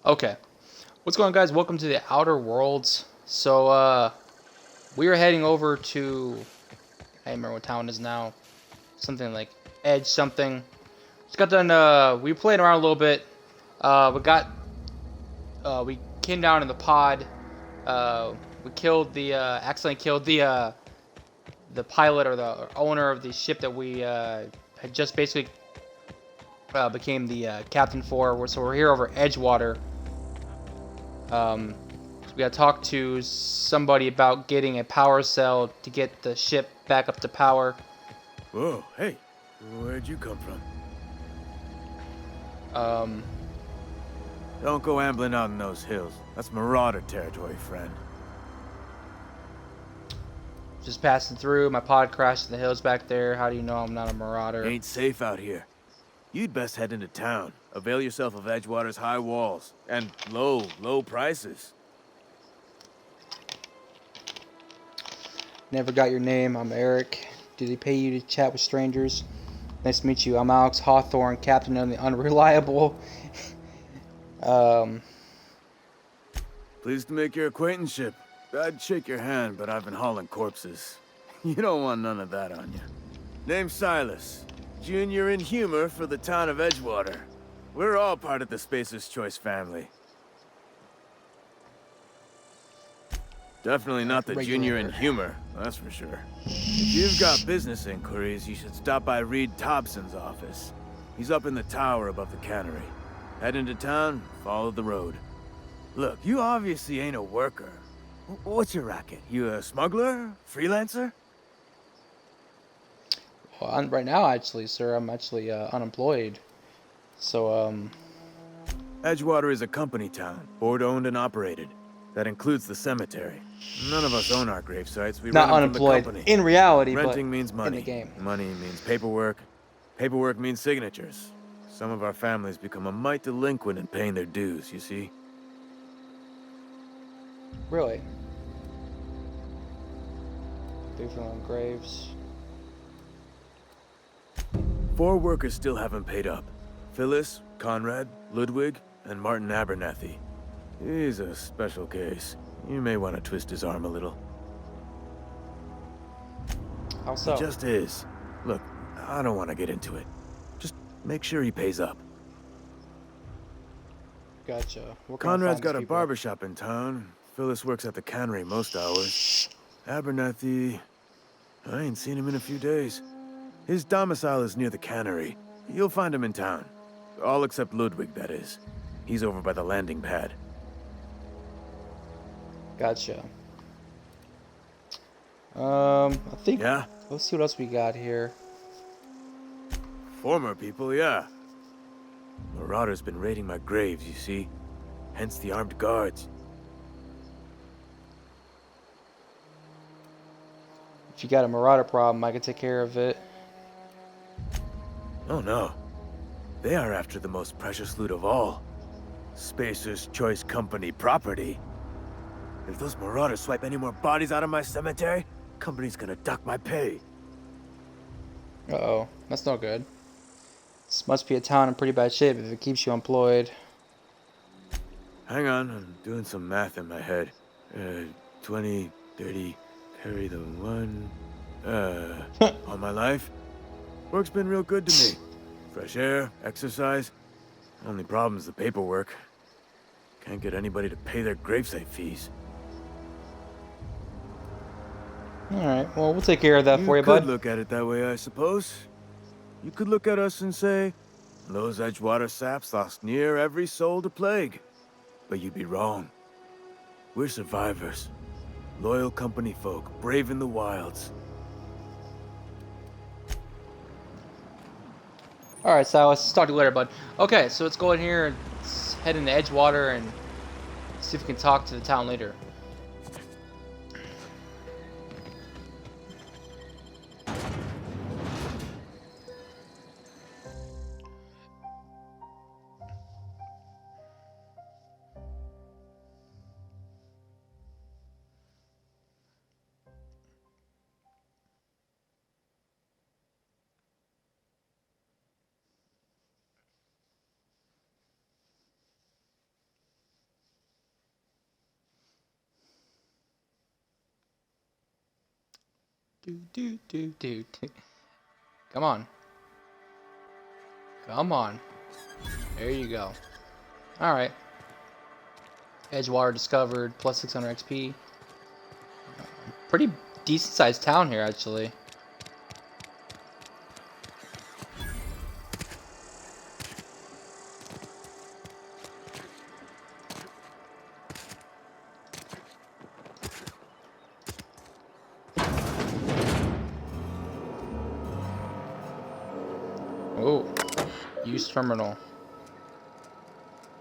Okay. What's going on, guys? Welcome to the Outer Worlds. We are heading over to... I don't remember what town it is now. Something like Edge something. Just got done, we played around a little bit. We came down in the pod. We killed accidentally killed the pilot or the owner of the ship that we, had just basically, became the, captain for. So we're here over Edgewater. We gotta talk to somebody about getting a power cell to get the ship back up to power. Whoa, hey, where'd you come from? Um, Don't go ambling out in those hills. That's marauder territory, friend. just passing through. My pod crashed in the hills back there. How do you know I'm not a marauder? Ain't safe out here. You'd best head into town. Avail yourself of Edgewater's high walls. And low prices. Never got your name. I'm Eric. Do they pay you to chat with strangers? Nice to meet you. I'm Alex Hawthorne, captain of the Unreliable. um, Pleased to make your acquaintanceship. I'd shake your hand, but I've been hauling corpses. You don't want none of that on you. Name's Silas. Junior in humor for the town of Edgewater. We're all part of the Spacer's Choice family. Definitely not the junior in humor, that's for sure. If you've got business inquiries, you should stop by Reed Thompson's office. He's up in the tower above the cannery. Head into town, follow the road. Look, you obviously ain't a worker. What's your racket? You a smuggler? Freelancer? well, right now, actually, sir, I'm actually unemployed. So, Edgewater is a company town, board-owned and operated. That includes the cemetery. None of us own our grave sites. We not run them from the unemployed company. in reality, but Renting means money. in the game. Money means paperwork. Paperwork means signatures. Some of our families become a mite delinquent in paying their dues, you see? Really? Different on graves. 4 workers still haven't paid up. Phyllis, Conrad, Ludwig, and Martin Abernathy. He's a special case. You may want to twist his arm a little. How so? He just is. Look, I don't want to get into it. Just make sure he pays up. Gotcha. Conrad's got a barbershop in town. Phyllis works at the cannery most hours. Abernathy... I ain't seen him in a few days. His domicile is near the cannery. You'll find him in town. All except Ludwig, that is. He's over by the landing pad. Gotcha. I think... Yeah? Let's see what else we got here. Former people, yeah. Marauder's been raiding my graves, you see. Hence the armed guards. If you got a marauder problem, I can take care of it. Oh no. They are after the most precious loot of all. Spacer's Choice Company property. If those marauders swipe any more bodies out of my cemetery, company's gonna duck my pay. Uh-oh. That's not good. This must be a town in pretty bad shape if it keeps you employed. Hang on, I'm doing some math in my head. 20, 30, carry the 1... all my life? Work's been real good to me. Fresh air, exercise. Only problem's the paperwork. Can't get anybody to pay their gravesite fees. Alright, well, we'll take care of that for you, You could bud. look at it that way, I suppose. You could look at us and say, those Edgewater saps lost near every soul to plague. But you'd be wrong. We're survivors. Loyal company folk, brave in the wilds. Alright, Silas. Talk to you later, bud. Okay, so let's go in here and head into Edgewater and see if we can talk to the town leader. Do. Come on. Come on. There you go. Alright. Edgewater discovered. Plus 600 XP. Pretty decent sized town here, actually. Oh, use terminal.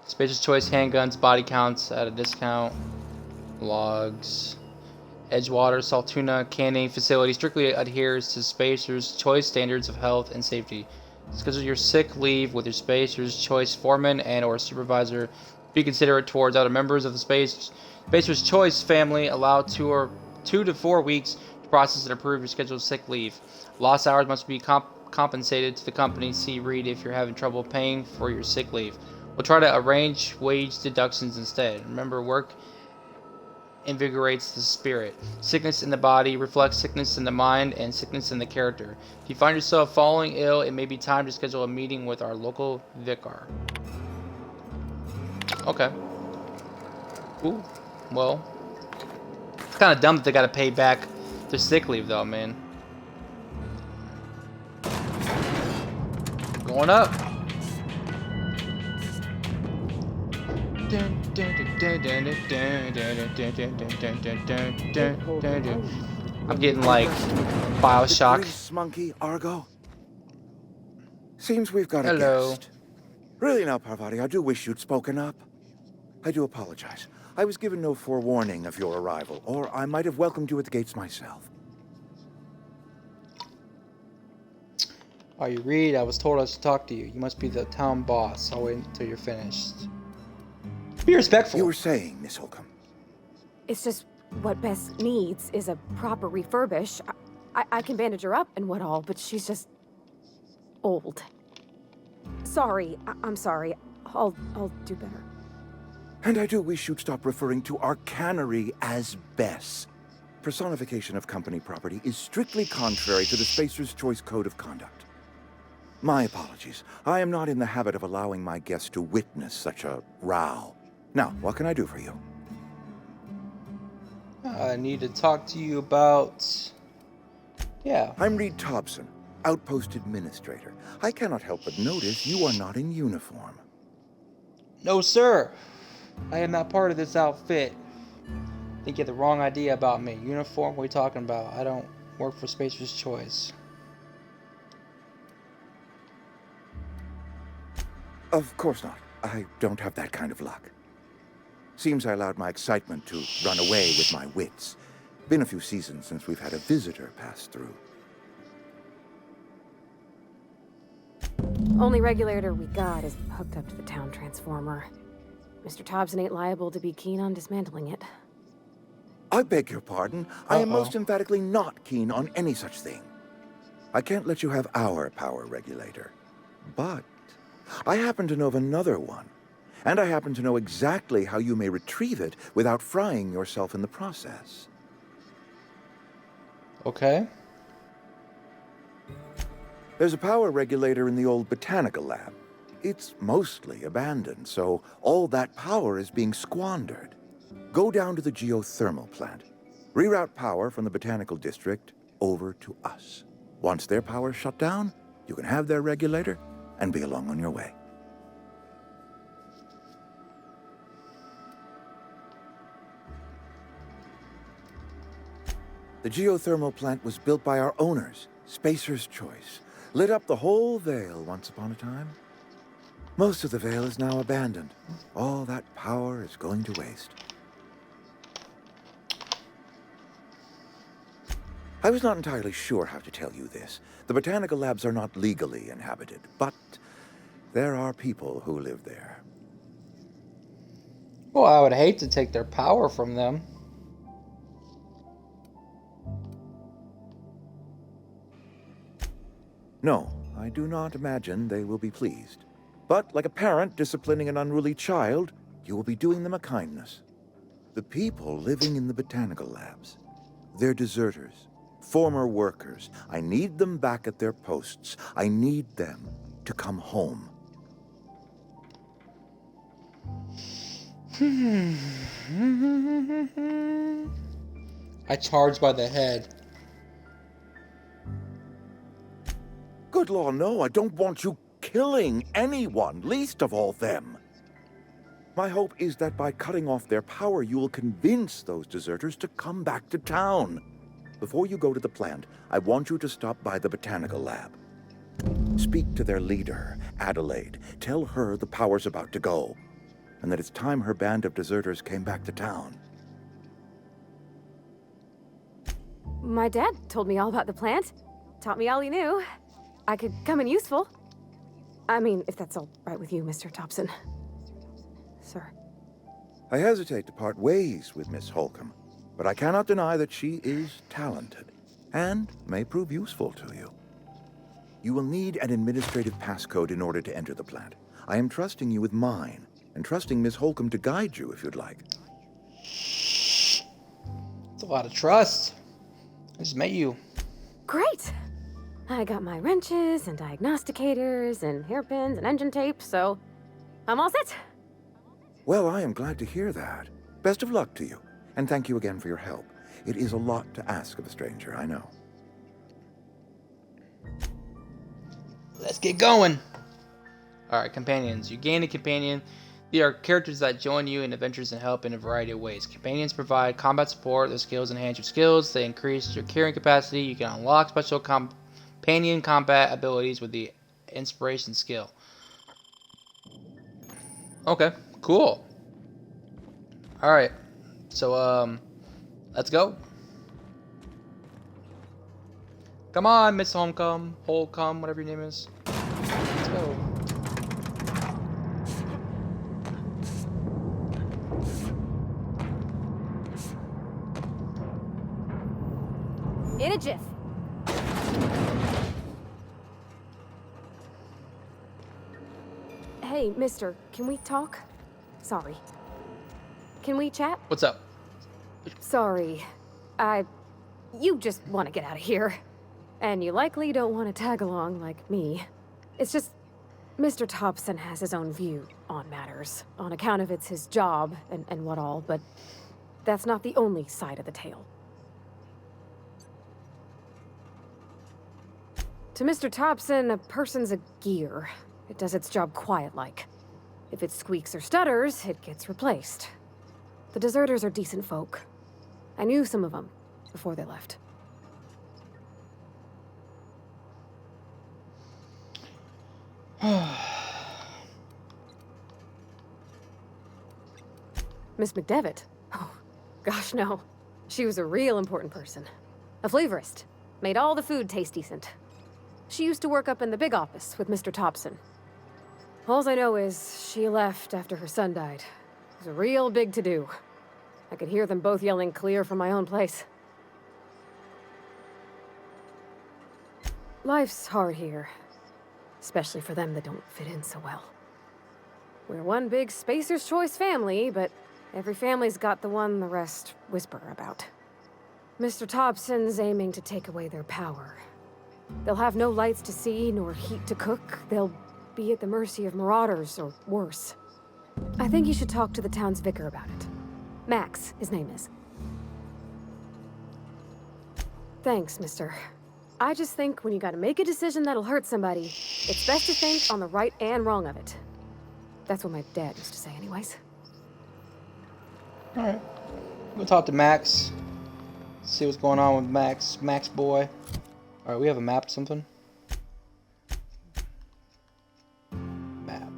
Spacious choice handguns, body counts at a discount. Logs. Edgewater, Saltuna canning facility strictly adheres to Spacer's choice standards of health and safety. Schedule your sick leave with your Spacer's choice foreman and or supervisor. Be considerate towards other members of the Spacer's choice family. Allow 2 to 4 weeks to process and approve your scheduled sick leave. Lost hours must be compensated to the company. See read if you're having trouble paying for your sick leave. We'll try to arrange wage deductions instead. Remember, work invigorates the spirit. Sickness in the body reflects sickness in the mind and sickness in the character. If you find yourself falling ill, it may be time to schedule a meeting with our local vicar. Okay. Ooh. Well, it's kind of dumb that they got to pay back their sick leave, though, man. Going up. I'm getting like Bioshock. Grease monkey, Argo. Seems we've got a Hello. guest. Really now, Parvati, I do wish you'd spoken up. I do apologize. I was given no forewarning of your arrival, or I might have welcomed you at the gates myself. Oh, you read? I was told I should talk to you. You must be the town boss. I'll wait until you're finished. Be respectful. You were saying, Miss Holcomb. It's just what Bess needs is a proper refurbish. I can bandage her up and what all, but she's just old. Sorry, I'm sorry. I'll do better. And I do wish you'd stop referring to our cannery as Bess. Personification of company property is strictly contrary to the Spacer's Choice Code of Conduct. My apologies. I am not in the habit of allowing my guests to witness such a row. Now, what can I do for you? I need to talk to you about... Yeah. I'm Reed Thompson, Outpost Administrator. I cannot help but notice you are not in uniform. No, sir. I am not part of this outfit. I think you have the wrong idea about me. Uniform? What are you talking about? I don't work for Spacer's Choice. Of course not. I don't have that kind of luck. Seems I allowed my excitement to run away with my wits. Been a few seasons since we've had a visitor pass through. Only regulator we got is hooked up to the town transformer. Mr. Thompson ain't liable to be keen on dismantling it. I beg your pardon. I am most emphatically not keen on any such thing. I can't let you have our power regulator. But I happen to know of another one. And I happen to know exactly how you may retrieve it without frying yourself in the process. Okay. There's a power regulator in the old botanical lab. It's mostly abandoned, so all that power is being squandered. Go down to the geothermal plant. Reroute power from the botanical district over to us. Once their power's shut down, you can have their regulator and be along on your way. The geothermal plant was built by our owners, Spacer's Choice. Lit up the whole Vale once upon a time. Most of the Vale is now abandoned. All that power is going to waste. I was not entirely sure how to tell you this. The botanical labs are not legally inhabited, but there are people who live there. Well, I would hate to take their power from them. No, I do not imagine they will be pleased. But like a parent disciplining an unruly child, you will be doing them a kindness. The people living in the botanical labs, they're deserters. Former workers. I need them back at their posts. I need them to come home. I charge by the head. Good law, no, I don't want you killing anyone, least of all them. My hope is that by cutting off their power, you will convince those deserters to come back to town. Before you go to the plant, I want you to stop by the botanical lab. Speak to their leader, Adelaide. Tell her the power's about to go, and that it's time her band of deserters came back to town. My dad told me all about the plant. Taught me all he knew. I could come in useful. I mean, if that's all right with you, Mr. Thompson. Sir. I hesitate to part ways with Miss Holcomb, but I cannot deny that she is talented and may prove useful to you. You will need an administrative passcode in order to enter the plant. I am trusting you with mine, and trusting Miss Holcomb to guide you if you'd like. It's a lot of trust. I just met you. Great! I got my wrenches and diagnosticators and hairpins and engine tape, so I'm all set. Well, I am glad to hear that. Best of luck to you, and thank you again for your help. It is a lot to ask of a stranger, I know. Let's get going. Alright, companions. You gain a companion. They are characters that join you in adventures and help in a variety of ways. Companions provide combat support. Their skills enhance your skills. They increase your carrying capacity. You can unlock special companion combat abilities with the inspiration skill. Okay, cool. Alright. So, let's go. Come on, Miss Holcomb, whatever your name is. Let's go. In a jiff. Hey, mister, can we talk? Sorry. Can we chat? What's up? Sorry. You just want to get out of here. And you likely don't want to tag along like me. It's just, Mr. Thompson has his own view on matters, on account of it's his job and what all, but that's not the only side of the tale. To Mr. Thompson, a person's a gear. It does its job quiet-like. If it squeaks or stutters, it gets replaced. The deserters are decent folk. I knew some of them before they left. Miss McDevitt? Oh, gosh, no. She was a real important person. A flavorist. Made all the food taste decent. She used to work up in the big office with Mr. Thompson. All I know is she left after her son died. It was a real big to-do. I could hear them both yelling clear from my own place. Life's hard here. Especially for them that don't fit in so well. We're one big Spacer's Choice family, but every family's got the one the rest whisper about. Mr. Thompson's aiming to take away their power. They'll have no lights to see, nor heat to cook. They'll be at the mercy of marauders, or worse. I think you should talk to the town's vicar about it. Max, his name is. Thanks, mister. I just think when you gotta make a decision that'll hurt somebody, it's best to think on the right and wrong of it. That's what my dad used to say anyways. Alright. We'll talk to Max. See what's going on with Max. Max boy. Alright, we have a map or something. Map.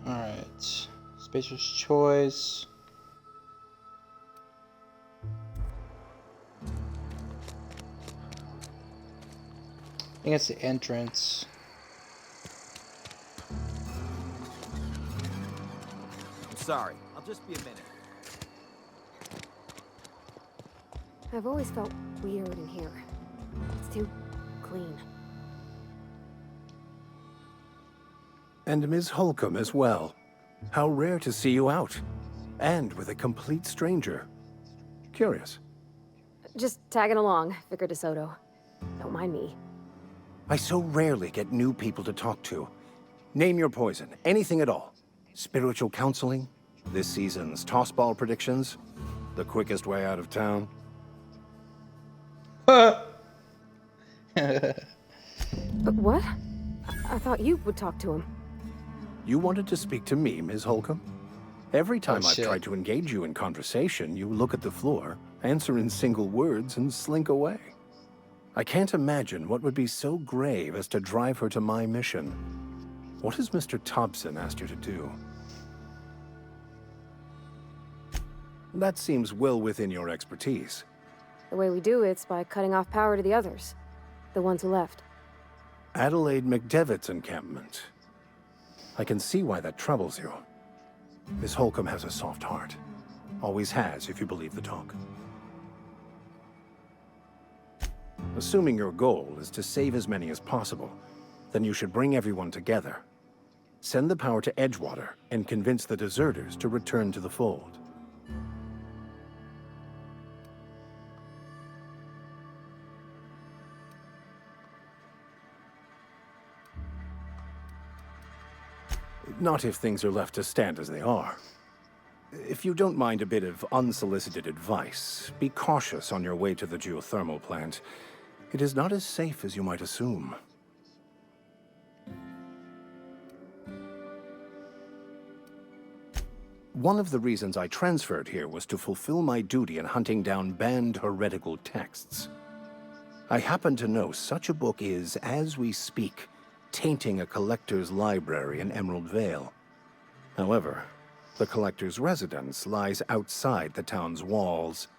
Alright. Spacer's Choice. I think it's the entrance. I'm sorry. I'll just be a minute. I've always felt weird in here. It's too clean. And Ms. Holcomb as well. How rare to see you out. And with a complete stranger. Curious. Just tagging along, Vicar DeSoto. Don't mind me. I so rarely get new people to talk to. Name your poison, anything at all. Spiritual counseling, this season's tossball predictions, the quickest way out of town. But what? I thought you would talk to him. You wanted to speak to me, Ms. Holcomb? Every time I've shit. tried to engage you in conversation, you look at the floor, answer in single words, and slink away. I can't imagine what would be so grave as to drive her to my mission. What has Mr. Thompson asked you to do? That seems well within your expertise. The way we do it's by cutting off power to the others. The ones who left. Adelaide McDevitt's encampment. I can see why that troubles you. Miss Holcomb has a soft heart. Always has, if you believe the talk. Assuming your goal is to save as many as possible, then you should bring everyone together. Send the power to Edgewater and convince the deserters to return to the fold. Not if things are left to stand as they are. If you don't mind a bit of unsolicited advice, be cautious on your way to the geothermal plant. It is not as safe as you might assume. One of the reasons I transferred here was to fulfill my duty in hunting down banned heretical texts. I happen to know such a book is, as we speak, tainting a collector's library in Emerald Vale. However, the collector's residence lies outside the town's walls.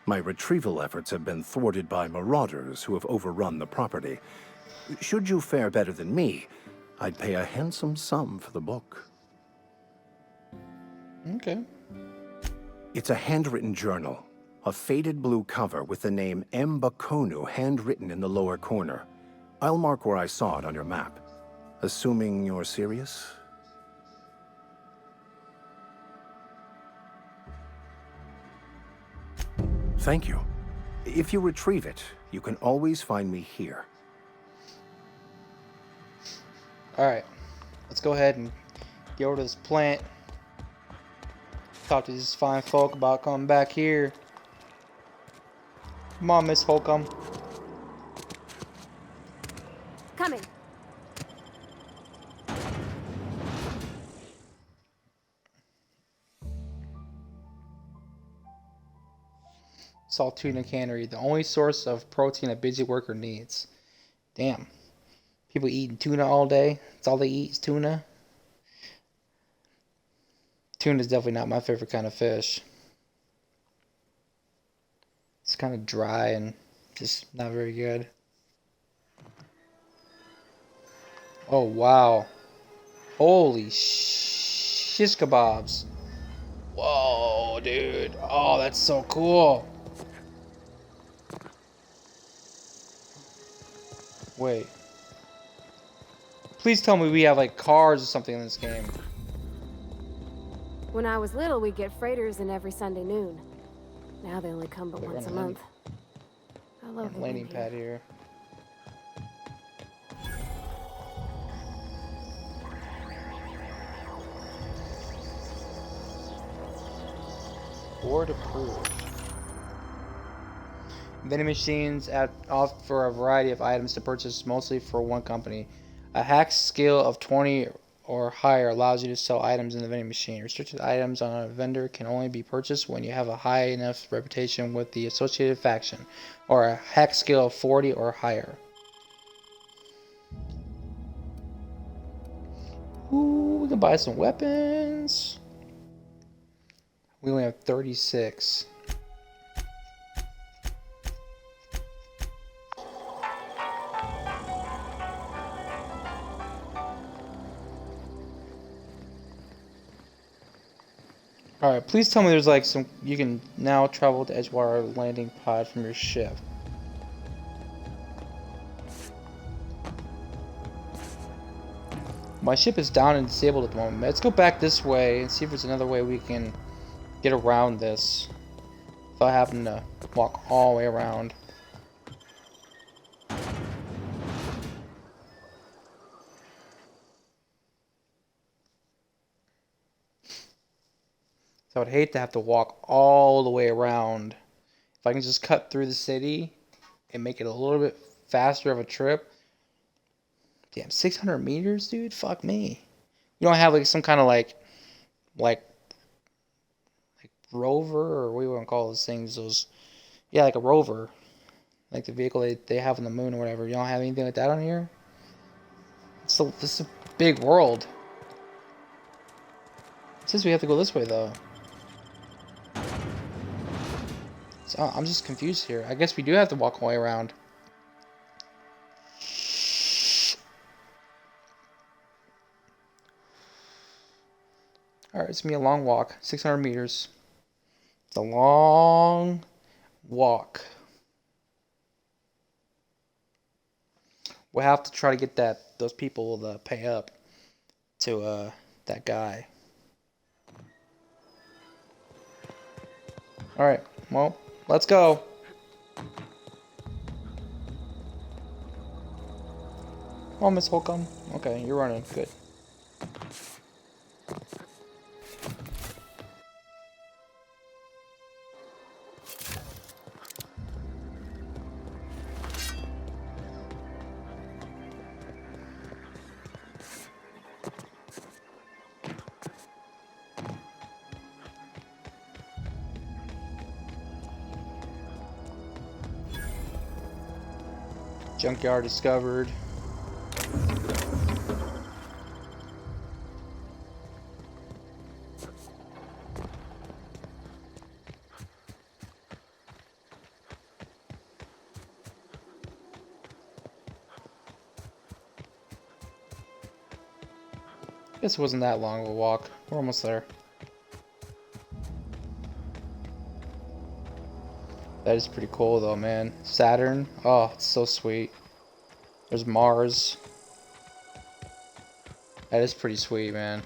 My retrieval efforts have been thwarted by marauders who have overrun the property. Should you fare better than me, I'd pay a handsome sum for the book. Okay. It's a handwritten journal, a faded blue cover with the name M. Bakonu handwritten in the lower corner. I'll mark where I saw it on your map. Assuming you're serious? Thank you. If you retrieve it, you can always find me here. Alright. Let's go ahead and get over to this plant. Talk to these fine folk about coming back here. Come on, Miss Holcomb. Coming. Salt tuna cannery, the only source of protein a busy worker needs. Damn. People eating tuna all day. That's all they eat is tuna. Tuna is definitely not my favorite kind of fish. It's kind of dry and just not very good. Oh, wow. Holy shish kebabs. Whoa, dude. Oh, that's so cool. Wait. Please tell me we have like cars or something in this game. When I was little, we'd get freighters in every Sunday noon. Now they only come but We're once a on a month. I love the Landing wind pad here. here. Board approved. Vending machines offer a variety of items to purchase, mostly for one company. A hack skill of 20 or higher allows you to sell items in the vending machine. Restricted items on a vendor can only be purchased when you have a high enough reputation with the associated faction, or a hack skill of 40 or higher. Ooh, we can buy some weapons. We only have 36. Alright, please tell me there's like some... You can now travel to Edgewater landing pod from your ship. My ship is down and disabled at the moment. Let's go back this way and see if there's another way we can get around this. I happen to walk all the way around. So I would hate to have to walk all the way around. If I can just cut through the city and make it a little bit faster of a trip. Damn, 600 meters, dude? Fuck me. You don't have like some kind of like rover, or what do you want to call those things? Those, yeah, like a rover. Like the vehicle they have on the moon or whatever. You don't have anything like that on here? So this is a big world. It says we have to go this way though. So I'm just confused here. I guess we do have to walk all the way around. Alright, it's gonna be a long walk. 600 meters. It's a long walk. We'll have to try to get those people to pay up to that guy. Alright, well, let's go. Oh, Miss Holcomb. Okay, you're running. Good. Junkyard discovered. Guess it wasn't that long of a walk. We're almost there. That is pretty cool though, man. Saturn. Oh, it's so sweet. There's Mars. That is pretty sweet, man.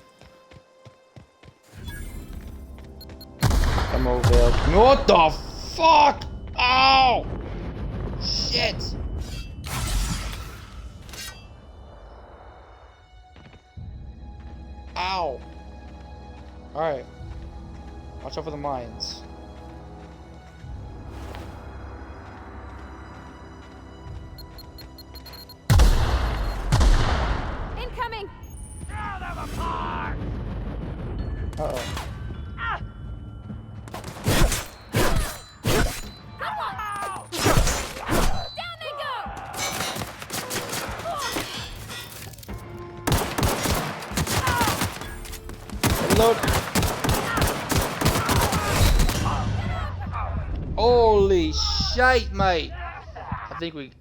Come over there. What the fuck? Oh! Shit! Ow! Alright. Watch out for the mines. Incoming! Uh-oh. Down they go! Reload. Holy shite, mate! I think we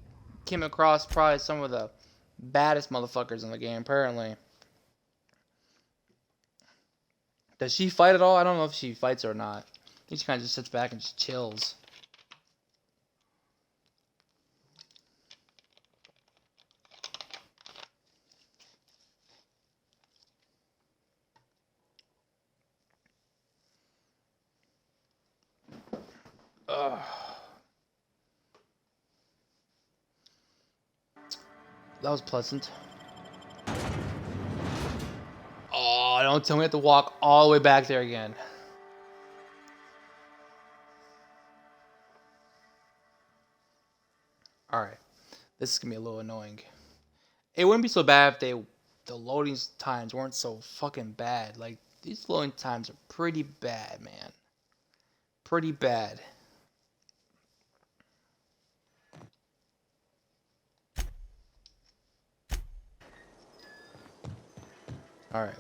came across probably some of the baddest motherfuckers in the game, apparently. Does she fight at all? I don't know if she fights or not. I think she kind of just sits back and just chills. Ugh. That was pleasant. Oh, don't tell me I have to walk all the way back there again. Alright. This is gonna be a little annoying. It wouldn't be so bad if the loading times weren't so fucking bad. Like, these loading times are pretty bad, man. Pretty bad. Alright.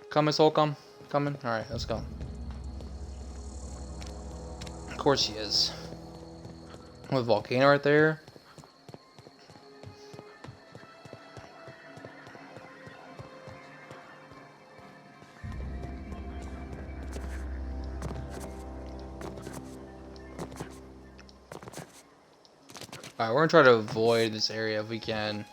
Come, Miss Holcomb. Coming? Alright, let's go. Of course she is. With a volcano right there. Alright, we're gonna try to avoid this area if we can.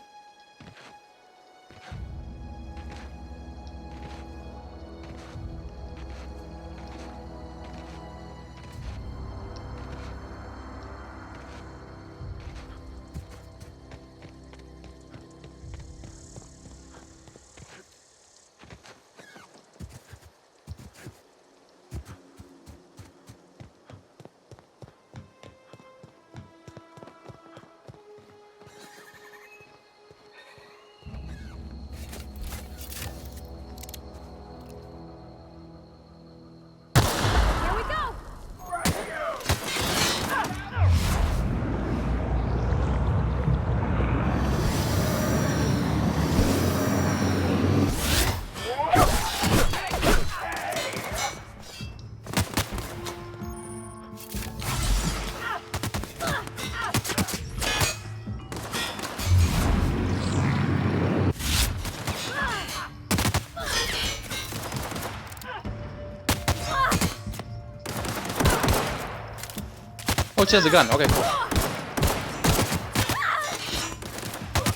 Oh, she has a gun. Okay, cool.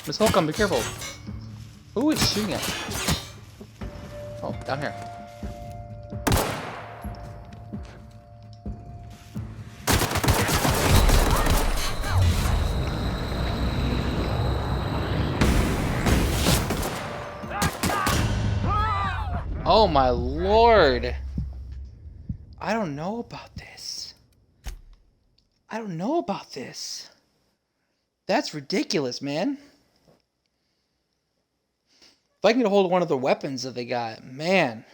Miss Holcomb, be careful. Who is shooting at me? Oh, down here. Oh my lord. I don't know about this. I don't know about this. That's ridiculous, man. If I can get a hold of one of the weapons that they got, man.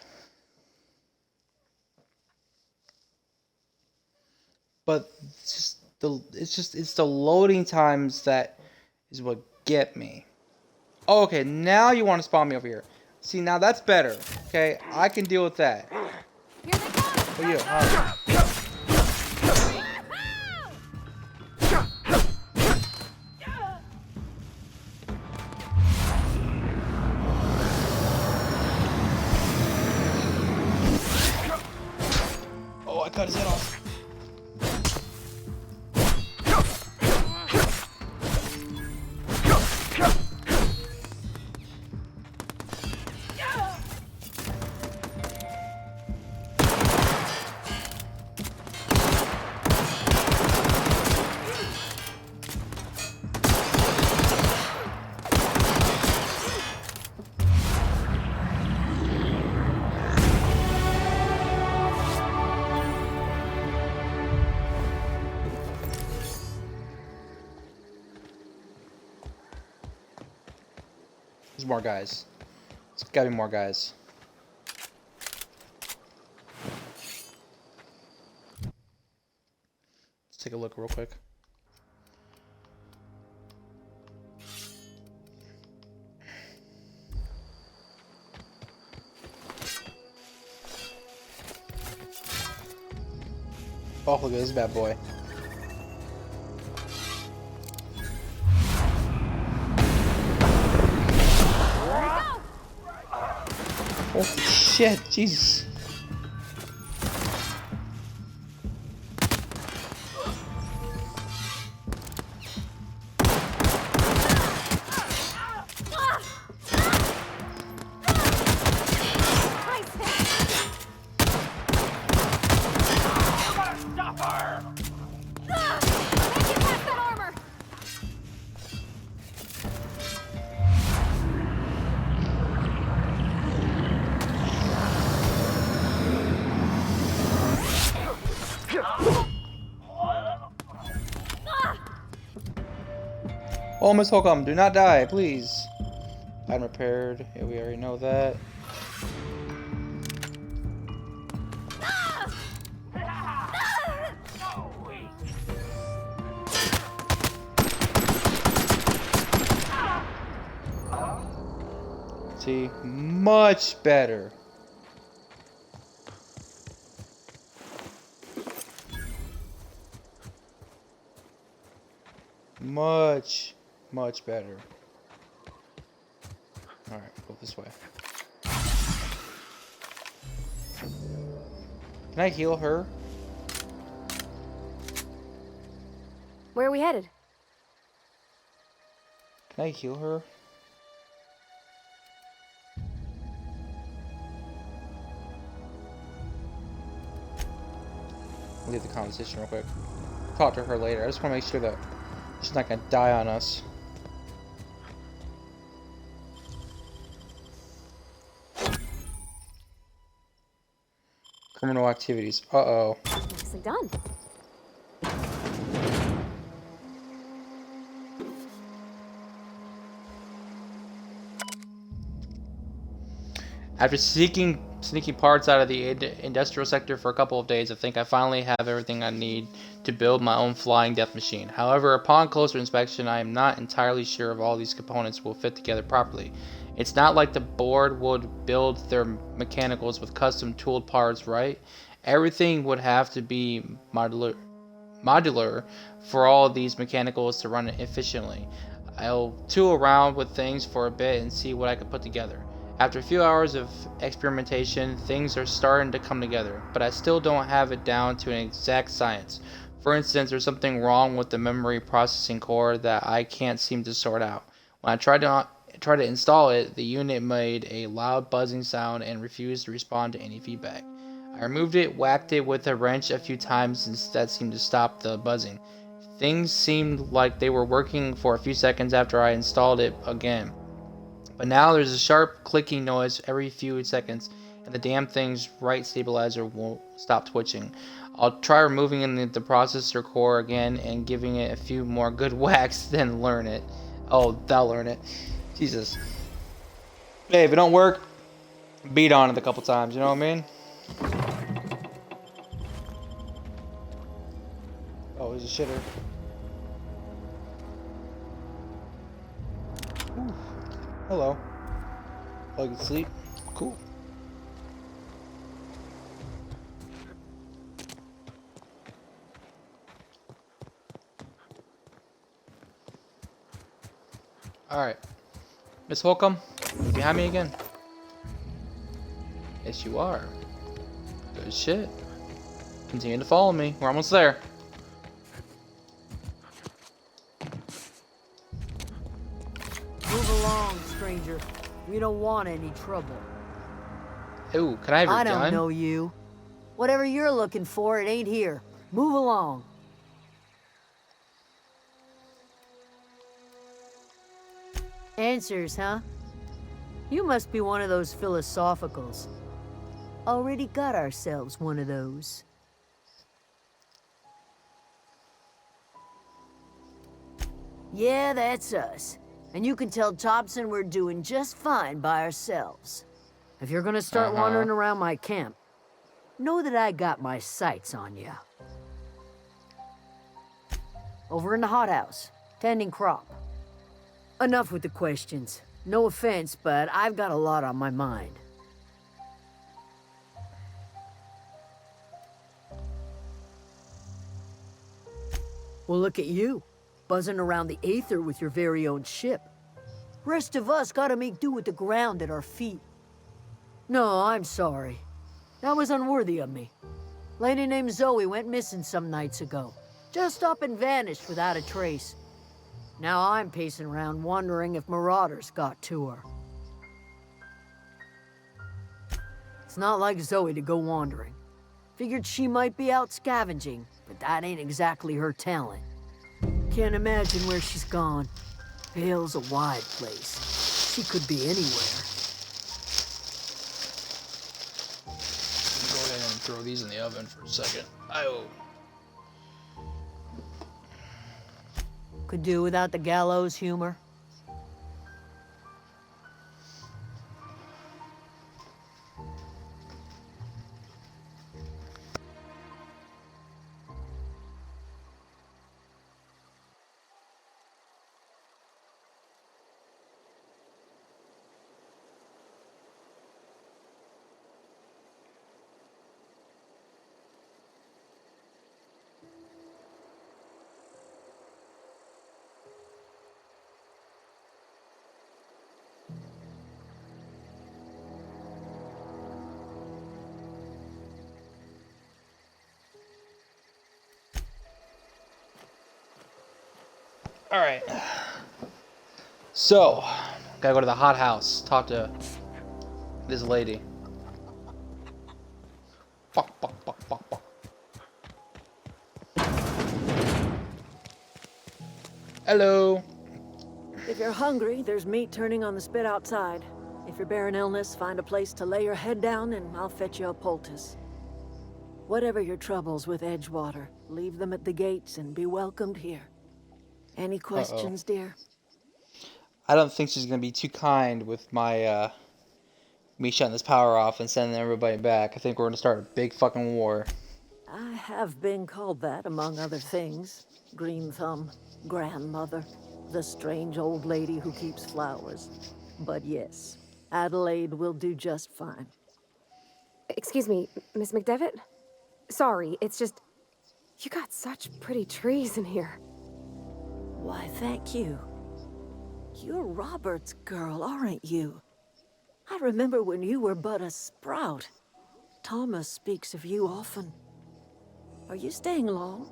But it's the loading times that is what get me. Oh, okay, now you want to spawn me over here. See, now that's better. Okay, I can deal with that. Here they come! For you, alright. Oh, I cut his head off. There's more guys. There's gotta be more guys. Let's take a look real quick. Oh, look at this bad boy. Holy shit, Jesus. Oh, Miss Holcomb, do not die, please. I'm repaired. Yeah, we already know that. See, much better. Much better. Alright, go this way. Can I heal her? Where are we headed? Can I heal her? I'll leave the conversation real quick. Talk to her later. I just want to make sure that she's not gonna die on us. Criminal activities. Uh-oh. Nicely done. After sneaking parts out of the industrial sector for a couple of days, I think I finally have everything I need to build my own flying death machine. However, upon closer inspection, I am not entirely sure if all these components will fit together properly. It's not like the board would build their mechanicals with custom tooled parts, right? Everything would have to be modular for all of these mechanicals to run efficiently. I'll tool around with things for a bit and see what I can put together. After a few hours of experimentation, things are starting to come together, but I still don't have it down to an exact science. For instance, there's something wrong with the memory processing core that I can't seem to sort out. When I tried to install it, the unit made a loud buzzing sound and refused to respond to any feedback. I removed it, whacked it with a wrench a few times, and that seemed to stop the buzzing. Things seemed like they were working for a few seconds after I installed it again. But now there's a sharp clicking noise every few seconds, and the damn thing's right stabilizer won't stop twitching. I'll try removing the processor core again and giving it a few more good whacks, then learn it. Oh, they'll learn it. Jesus. Hey, if it don't work, beat on it a couple times, you know what I mean? Oh, there's a shitter. Ooh. Hello. Oh, you can sleep? Cool. Alright. Miss Holcomb, you behind me again? Yes, you are. Good shit. Continue to follow me. We're almost there. Move along, stranger. We don't want any trouble. Ooh, can I have your I gun? don't know you. Whatever you're looking for, it ain't here. Move along. Answers, huh? You must be one of those philosophicals. Already got ourselves one of those. Yeah, that's us. And you can tell Thompson we're doing just fine by ourselves. If you're gonna start wandering around my camp, know that I got my sights on you. Over in the hothouse, tending crop. Enough with the questions. No offense, but I've got a lot on my mind. Well, look at you, buzzing around the aether with your very own ship. Rest of us gotta make do with the ground at our feet. No, I'm sorry. That was unworthy of me. Lady named Zoe went missing some nights ago. Just up and vanished without a trace. Now I'm pacing around wondering if marauders got to her. It's not like Zoe to go wandering. Figured she might be out scavenging, but that ain't exactly her talent. Can't imagine where she's gone. Vale's a wide place. She could be anywhere. Go ahead and throw these in the oven for a second. Oh. Could do without the gallows humor. Alright. So, gotta go to the hot house. Talk to this lady. Fuck. Hello. If you're hungry, there's meat turning on the spit outside. If you're bearing illness, find a place to lay your head down and I'll fetch you a poultice. Whatever your troubles with Edgewater, leave them at the gates and be welcomed here. Any questions, dear? I don't think she's gonna be too kind with my me shutting this power off and sending everybody back. I think we're gonna start a big fucking war. I have been called that, among other things. Green Thumb, grandmother, the strange old lady who keeps flowers. But yes, Adelaide will do just fine. Excuse me, Miss McDevitt? Sorry, it's just... You got such pretty trees in here. Why, thank you. You're Robert's girl, aren't you? I remember when you were but a sprout. Thomas speaks of you often. Are you staying long?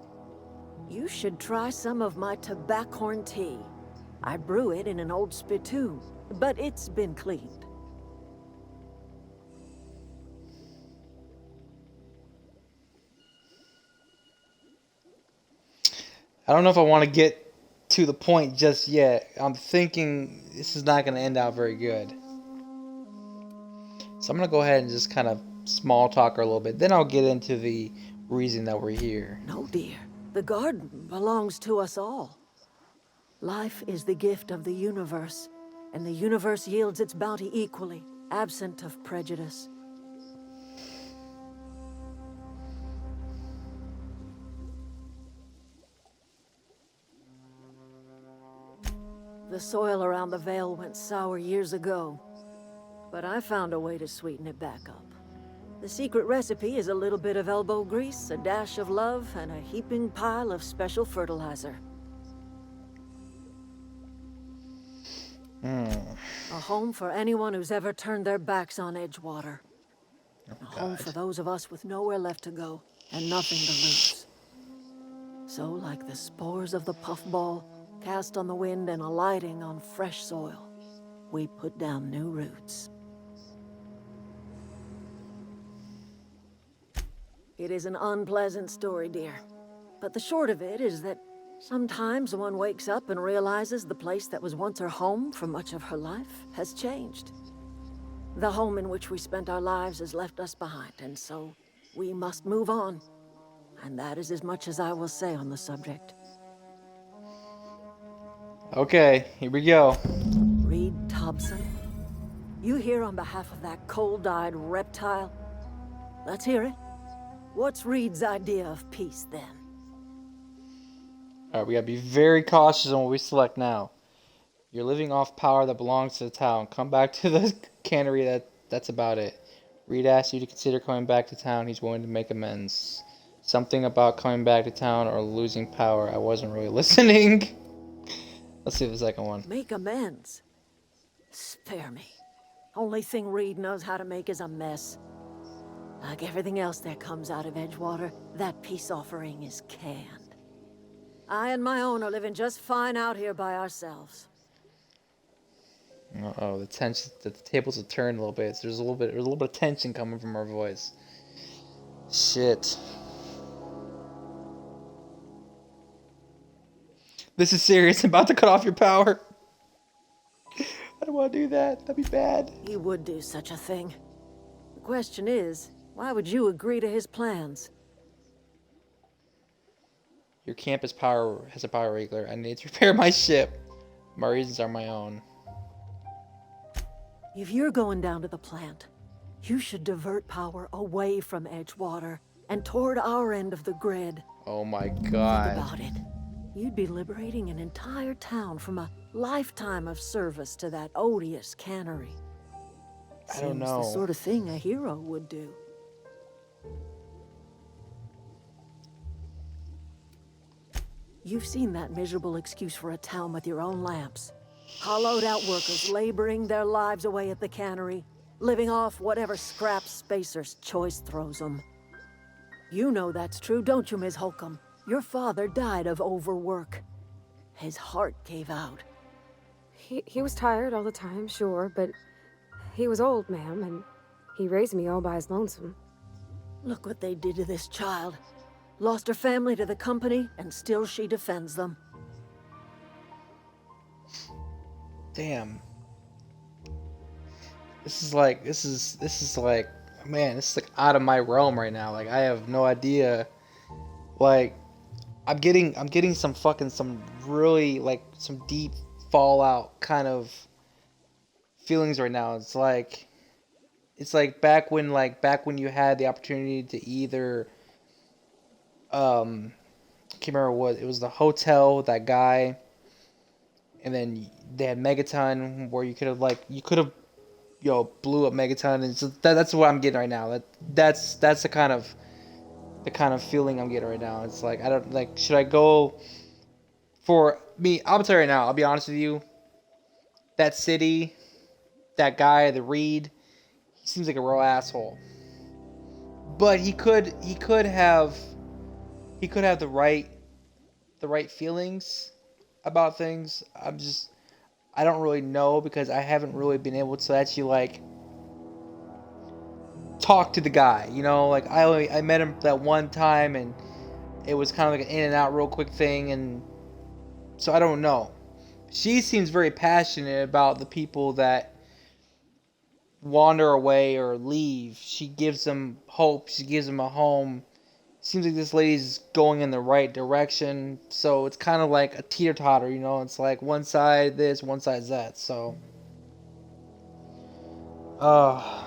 You should try some of my tobaccorn tea. I brew it in an old spittoon, but it's been cleaned. I don't know if I want to get to the point just yet. I'm thinking this is not going to end out very good. So I'm going to go ahead and just kind of small talk her a little bit. Then I'll get into the reason that we're here. No, dear. The garden belongs to us all. Life is the gift of the universe, and the universe yields its bounty equally, absent of prejudice. The soil around the Vale went sour years ago, but I found a way to sweeten it back up. The secret recipe is a little bit of elbow grease, a dash of love, and a heaping pile of special fertilizer. A home for anyone who's ever turned their backs on Edgewater. A home for those of us with nowhere left to go and nothing to lose. So, like the spores of the puffball, cast on the wind and alighting on fresh soil, we put down new roots. It is an unpleasant story, dear. But the short of it is that sometimes one wakes up and realizes the place that was once her home for much of her life has changed. The home in which we spent our lives has left us behind, and so we must move on. And that is as much as I will say on the subject. Okay, here we go. Reed Thompson, you here on behalf of that cold-eyed reptile? Let's hear it. What's Reed's idea of peace, then? Alright, we gotta be very cautious on what we select now. You're living off power that belongs to the town. Come back to the cannery, that's about it. Reed asked you to consider coming back to town. He's willing to make amends. Something about coming back to town or losing power. I wasn't really listening. Let's see the second one. Make amends? Spare me. Only thing Reed knows how to make is a mess. Like everything else that comes out of Edgewater, that peace offering is canned. I and my own are living just fine out here by ourselves. Uh-oh, the tables have turned a little bit. So there's a little bit of tension coming from her voice. Shit. This is serious. I'm about to cut off your power. I don't want to do that. That'd be bad. He would do such a thing. The question is, why would you agree to his plans? Your camp has a power regular. I need to repair my ship. My reasons are my own. If you're going down to the plant, you should divert power away from Edgewater and toward our end of the grid. Oh my Think god. about it. You'd be liberating an entire town from a lifetime of service to that odious cannery. I don't Seems know. the sort of thing a hero would do. You've seen that miserable excuse for a town with your own lamps. Hollowed out workers laboring their lives away at the cannery, living off whatever scraps Spacer's choice throws them. You know that's true, don't you, Ms. Holcomb? Your father died of overwork. His heart gave out. He was tired all the time, sure, but he was old, ma'am, and he raised me all by his lonesome. Look what they did to this child. Lost her family to the company, and still she defends them. Damn. This is like, man, this is like out of my realm right now. Like, I have no idea. Like, I'm getting some really, like, some deep fallout kind of feelings right now. It's like back when you had the opportunity to either, I can't remember what, it was the hotel, that guy, and then they had Megaton, where you could have blew up Megaton, and so that's what I'm getting right now. That's the kind of feeling I'm getting right now. It's like, I don't, like, should I go for me? I'll tell you right now, I'll be honest with you, that city, that guy, the Reed, he seems like a real asshole. But he could have the right the right feelings about things. I don't really know because I haven't really been able to actually like talk to the guy. You know, like I met him that one time and it was kind of like an in and out real quick thing, and so I don't know. She seems very passionate about the people that wander away or leave. She gives them hope. She gives them a home. Seems like this lady's going in the right direction. So it's kind of like a teeter-totter, you know? It's like one side this, one side that. So, uh,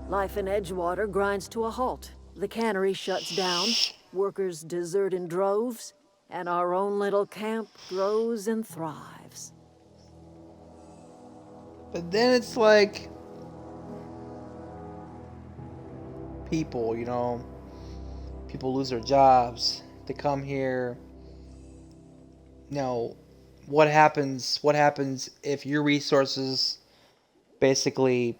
Life in Edgewater grinds to a halt. The cannery shuts down, workers desert in droves, and our own little camp grows and thrives. but then it's like people, you know? People lose their jobs. They come here. You know, what happens? What happens if your resources basically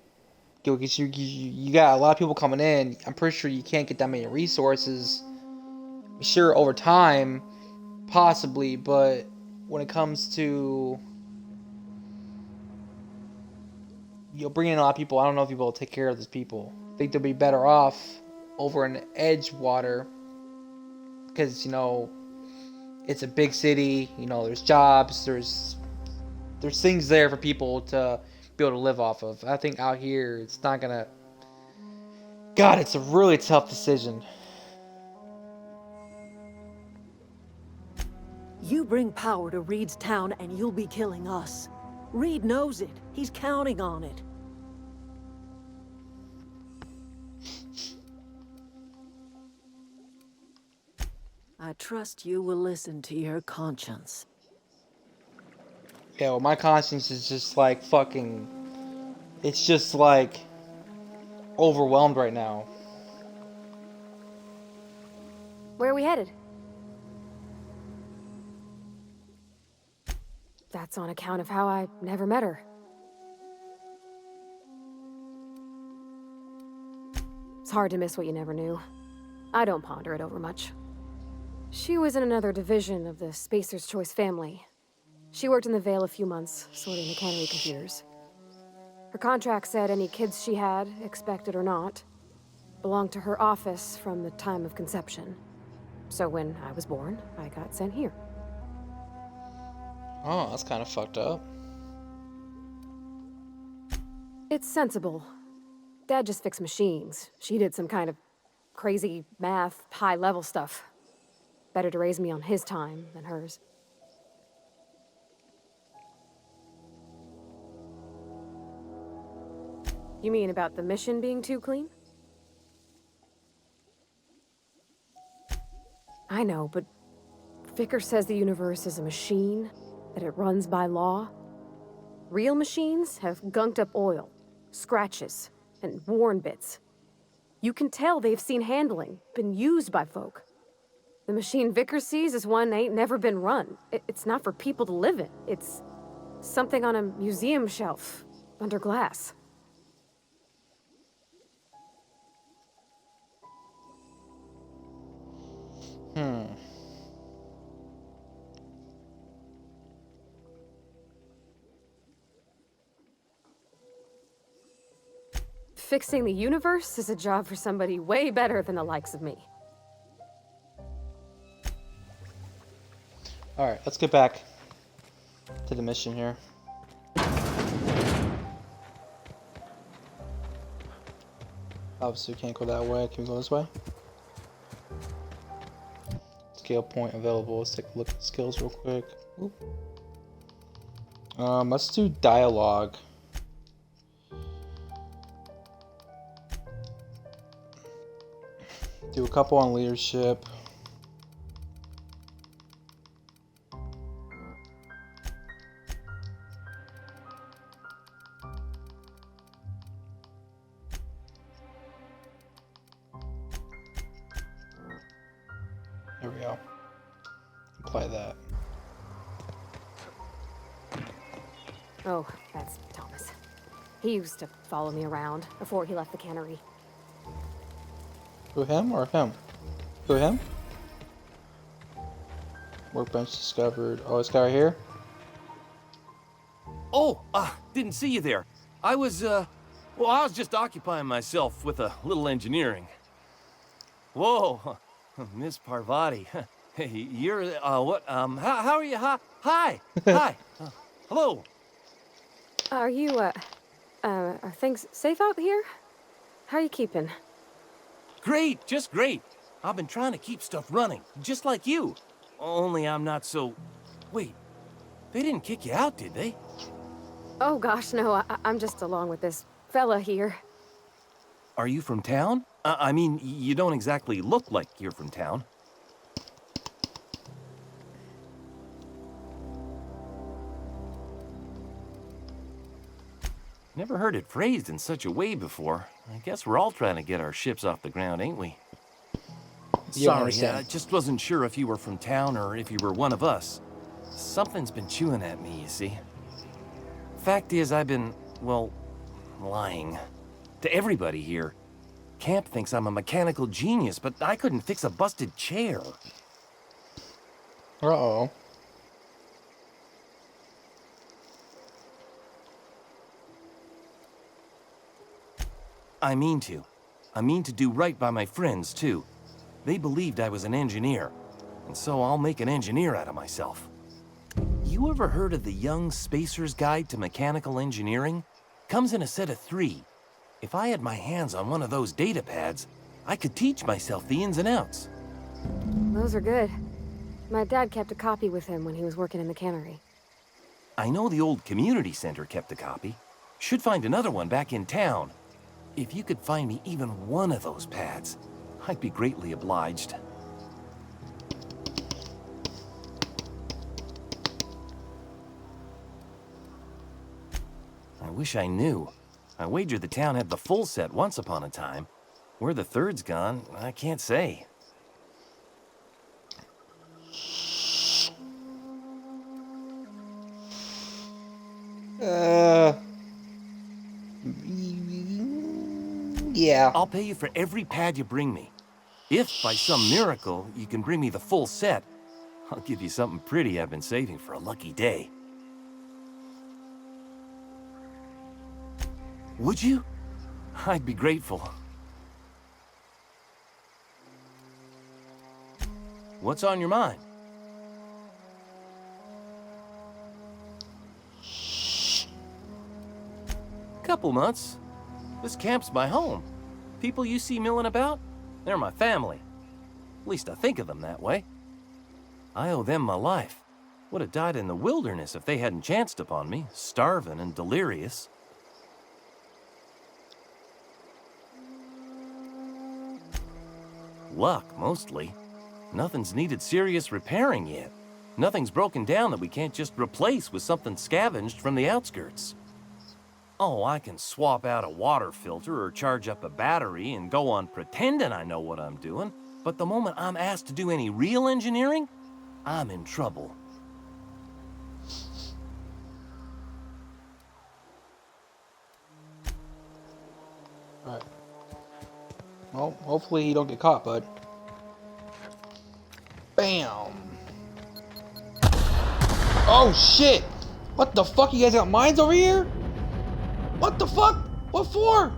you got a lot of people coming in. I'm pretty sure you can't get that many resources. Sure, over time, possibly, but when it comes to bringing in a lot of people, I don't know if you'll be able to take care of those people. I think they'll be better off over in Edgewater because it's a big city. There's jobs. There's things there for people to be able to live off of. I think out here, it's not gonna. God, it's a really tough decision. You bring power to Reed's town and you'll be killing us. Reed knows it. He's counting on it. I trust you will listen to your conscience. Yeah, well, my conscience is just like fucking. It's just like overwhelmed right now. Where are we headed? That's on account of how I never met her. It's hard to miss what you never knew. I don't ponder it over much. She was in another division of the Spacer's Choice family. She worked in the Vale a few months, sorting the cannery computers. Her contract said any kids she had, expected or not, belonged to her office from the time of conception. So when I was born, I got sent here. Oh, that's kind of fucked up. It's sensible. Dad just fixed machines. She did some kind of crazy math, high-level stuff. Better to raise me on his time than hers. You mean about the mission being too clean? I know, but Vicker says the universe is a machine, that it runs by law. Real machines have gunked up oil, scratches, and worn bits. You can tell they've seen handling, been used by folk. The machine Vicker sees is one that ain't never been run. It's not for people to live in. It's something on a museum shelf, under glass. Fixing the universe is a job for somebody way better than the likes of me. Alright, let's get back to the mission here. Obviously, we can't go that way. Can we go this way? Skill point available. Let's take a look at the skills real quick. Oop. Let's do dialogue. Do a couple on leadership. There we go. Apply that. Oh, that's Thomas. He used to follow me around before he left the cannery. Who, him or him? Who, him? Workbench discovered. Oh, this guy right here? Oh, didn't see you there. I was just occupying myself with a little engineering. Whoa, Miss Parvati. Hey, you're, what, how are you? Hi, hi, hello. Are you, are things safe out here? How are you keeping? Great, just great. I've been trying to keep stuff running, just like you. Only I'm not so... Wait, they didn't kick you out, did they? Oh gosh, no, I'm just along with this fella here. Are you from town? I mean, you don't exactly look like you're from town. Never heard it phrased in such a way before. I guess we're all trying to get our ships off the ground, ain't we? You don't Sorry, understand. I just wasn't sure if you were from town or if you were one of us. Something's been chewing at me, you see. Fact is, I've been, well, lying. To everybody here. Camp thinks I'm a mechanical genius, but I couldn't fix a busted chair. Uh-oh. I mean to. I mean to do right by my friends, too. They believed I was an engineer, and so I'll make an engineer out of myself. You ever heard of the Young Spacer's Guide to Mechanical Engineering? Comes in a set of 3. If I had my hands on one of those data pads, I could teach myself the ins and outs. Those are good. My dad kept a copy with him when he was working in the cannery. I know the old community center kept a copy. Should find another one back in town. If you could find me even one of those pads, I'd be greatly obliged. I wish I knew. I wager the town had the full set once upon a time. Where the third's gone, I can't say. Yeah. I'll pay you for every pad you bring me. If, by some miracle, you can bring me the full set, I'll give you something pretty I've been saving for a lucky day. Would you? I'd be grateful. What's on your mind? Couple months. This camp's my home. People you see milling about, they're my family. At least I think of them that way. I owe them my life. Would have died in the wilderness if they hadn't chanced upon me, starving and delirious. Luck, mostly. Nothing's needed serious repairing yet. Nothing's broken down that we can't just replace with something scavenged from the outskirts. Oh, I can swap out a water filter or charge up a battery and go on pretending I know what I'm doing, but the moment I'm asked to do any real engineering, I'm in trouble. Alright. Well, hopefully you don't get caught, bud. Bam! Oh shit! What the fuck? You guys got mines over here? What the fuck? What for?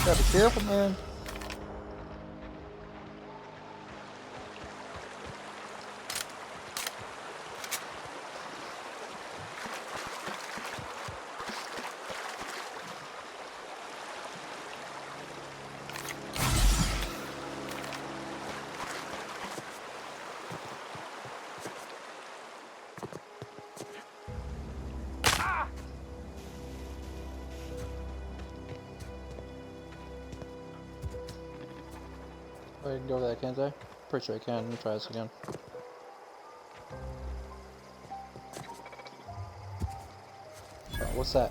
Gotta be careful, man. I can go over that, can't I? Pretty sure I can. Let me try this again. Oh, what's that?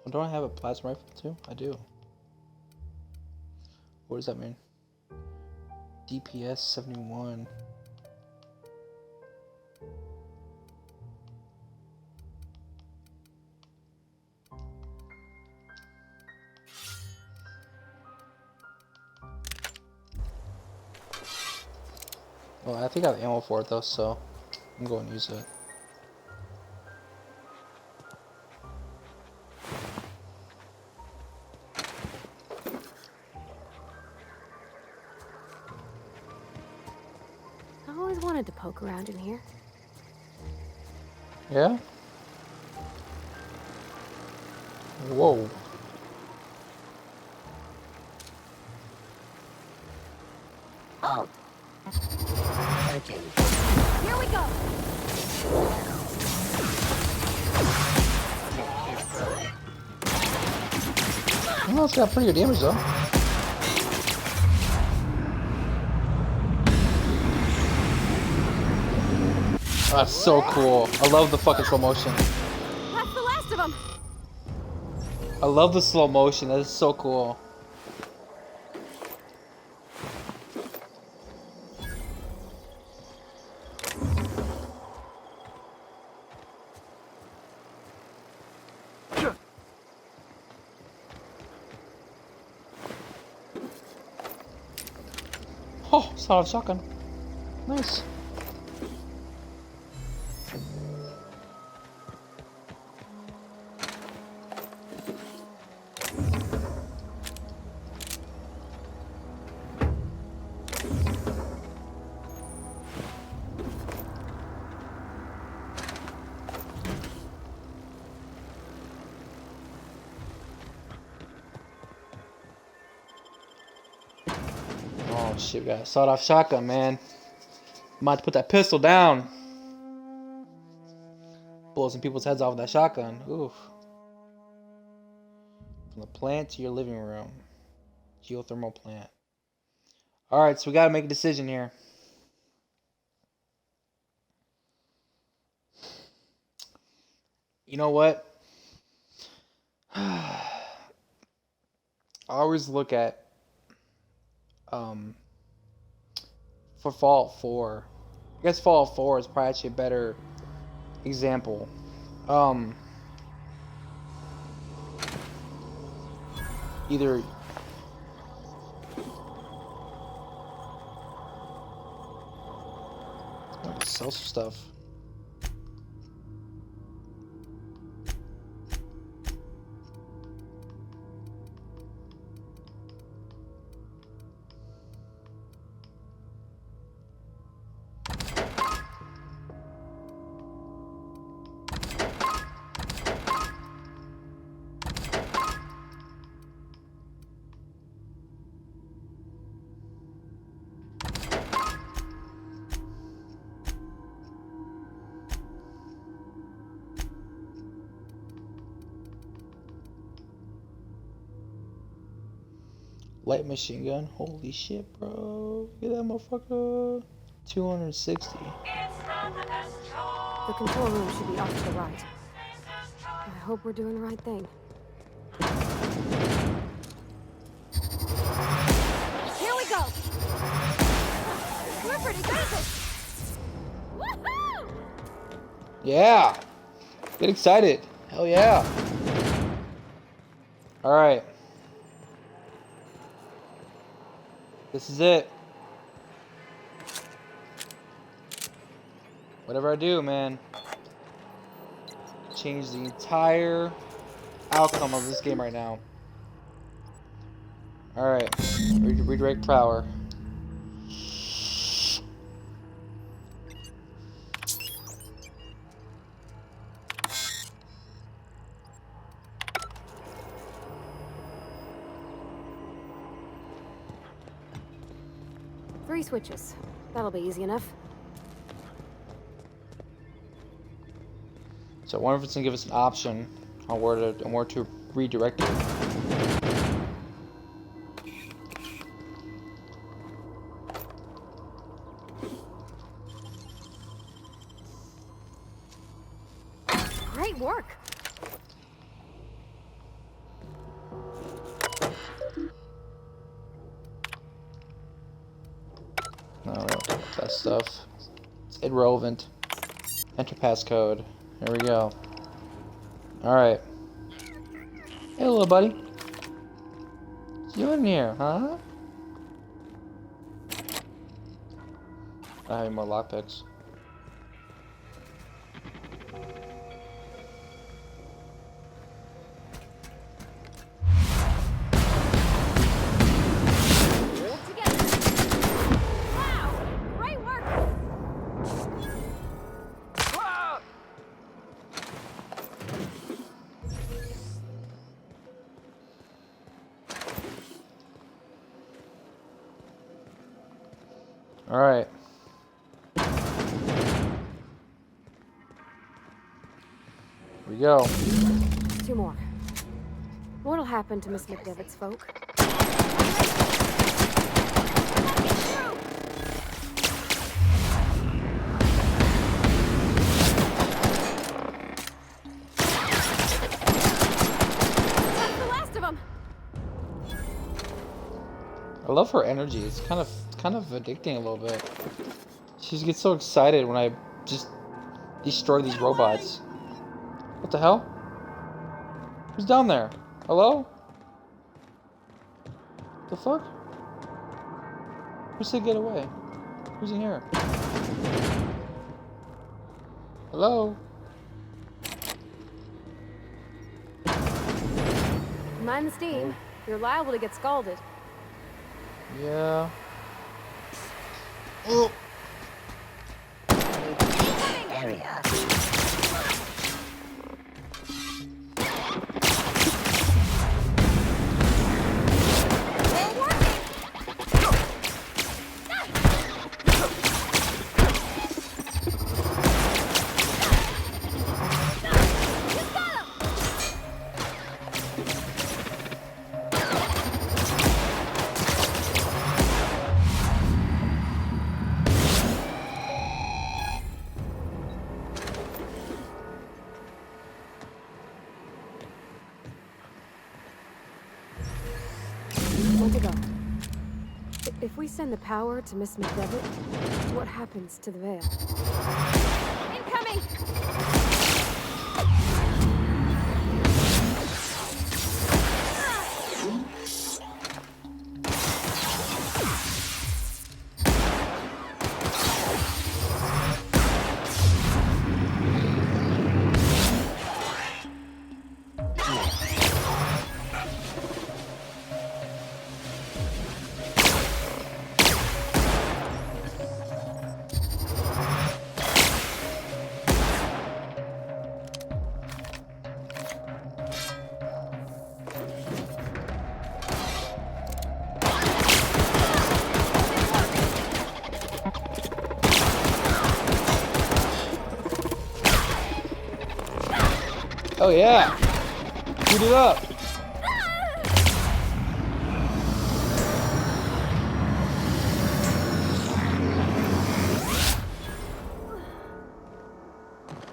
Oh, don't I have a plasma rifle too? I do. What does that mean? DPS 71. Well, I think I have ammo for it though, so I'm going to use it. I always wanted to poke around in here. Yeah? Whoa. Oh. Here we go. Oh, it's got pretty good damage though. Oh, that's so cool. I love the fucking slow motion. That's the last of them. I love the slow motion. That is so cool. Oh, sawed-off shotgun. Nice. Oh shit, we got a sawed-off shotgun, man. I'm about to put that pistol down. Blow some people's heads off with that shotgun. Oof. From the plant to your living room. Geothermal plant. Alright, so we gotta make a decision here. You know what? I always look at for Fallout 4. I guess Fallout 4 is probably actually a better example. Either sell some stuff. Light machine gun. Holy shit, bro. Look at that motherfucker. 260. The control room should be off to the right. I hope we're doing the right thing. Here we go! We're pretty good at this! Woohoo! Yeah! Get excited. Hell yeah. Alright. This is it. Whatever I do, man. Change the entire outcome of this game right now. Alright. Redirect power. 3 switches. That'll be easy enough. So I wonder if it's gonna give us an option on where to redirect it. Great work. No, we don't talk about that stuff. It's irrelevant. Enter passcode. There we go. Alright. Hey, little buddy. You in here, huh? I have any more lockpicks. Wow! Great work! Alright. Here we go. 2 more. What'll happen to Miss McDevitt's folk? That's the last of them. I love her energy. It's kind of addicting a little bit. She gets so excited when I just destroy these robots. What the hell? Who's down there? Hello? The fuck? Who said get away? Who's in here? Hello? Mind the steam. You're liable to get scalded. Yeah. Oh. One to go. If we send the power to Miss McDevitt, what happens to the veil? Incoming! Oh yeah! Shoot it up!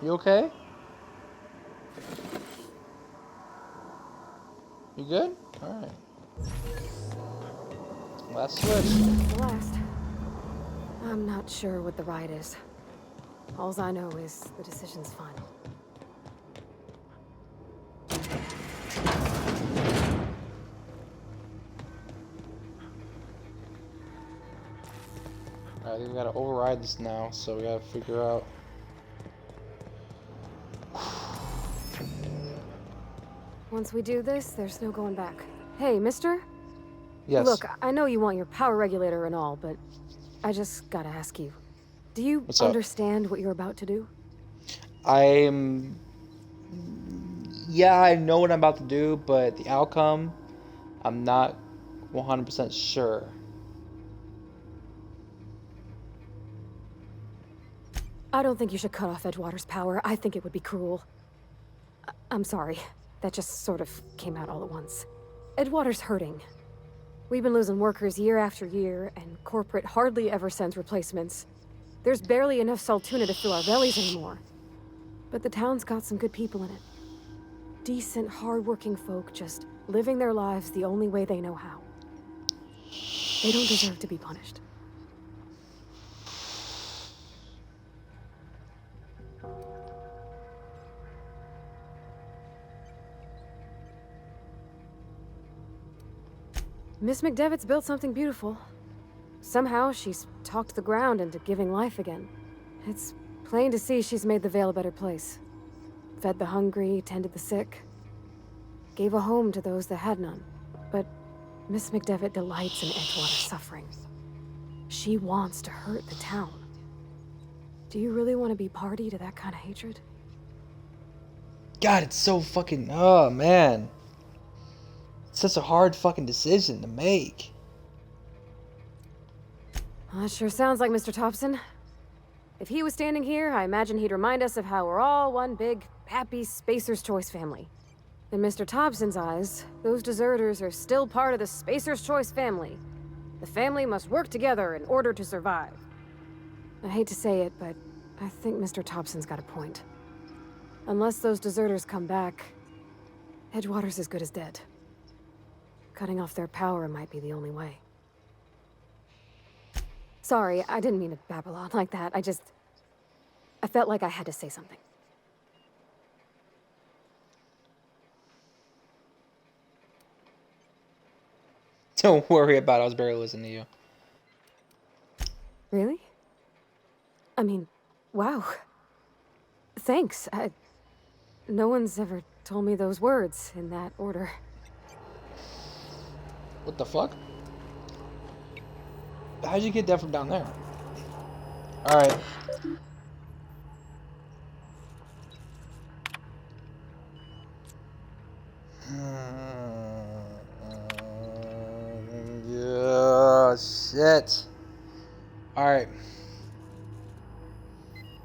You okay? You good? Alright. Last switch. The last. I'm not sure what the right is. Alls I know is the decision's final. I think we gotta override this now, so we gotta figure out. Once we do this, there's no going back. Hey, mister? Yes. Look, I know you want your power regulator and all, but I just gotta ask you. Do you What's up? understand what you're about to do? Yeah, I know what I'm about to do, but the outcome, I'm not 100% sure. I don't think you should cut off Edgewater's power. I think it would be cruel. I'm sorry. That just sort of came out all at once. Edgewater's hurting. We've been losing workers year after year, and corporate hardly ever sends replacements. There's barely enough Saltuna to fill our bellies anymore. But the town's got some good people in it. Decent, hard-working folk just living their lives the only way they know how. They don't deserve to be punished. Miss McDevitt's built something beautiful. Somehow, she's talked the ground into giving life again. It's plain to see she's made the Vale a better place. Fed the hungry, tended the sick. Gave a home to those that had none. But Miss McDevitt delights in Edgewater's suffering. She wants to hurt the town. Do you really want to be party to that kind of hatred? God, it's so fucking... Oh, man. It's such a hard fucking decision to make. Well, that sure sounds like Mr. Thompson. If he was standing here, I imagine he'd remind us of how we're all one big, happy Spacer's Choice family. In Mr. Thompson's eyes, those deserters are still part of the Spacer's Choice family. The family must work together in order to survive. I hate to say it, but I think Mr. Thompson's got a point. Unless those deserters come back, Edgewater's as good as dead. Cutting off their power might be the only way. Sorry, I didn't mean to babble on like that. I felt like I had to say something. Don't worry about it. I was barely listening to you. Really? I mean, wow. Thanks. No one's ever told me those words in that order. What the fuck? How'd you get that from down there? Alright. Yeah, shit. Alright.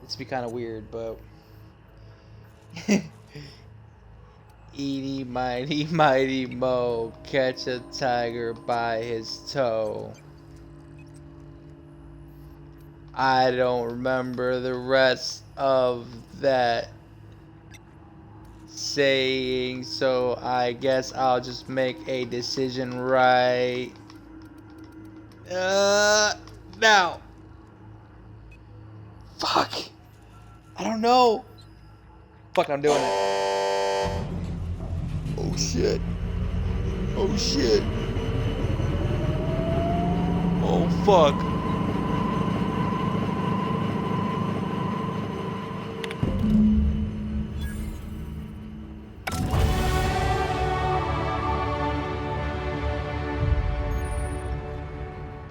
This be kind of weird, but... Eeny, miny, mighty, mo, catch a tiger by his toe. I don't remember the rest of that saying, so I guess I'll just make a decision right now. Fuck. I don't know. Fuck, I'm doing it. Oh shit. Oh shit. Oh fuck.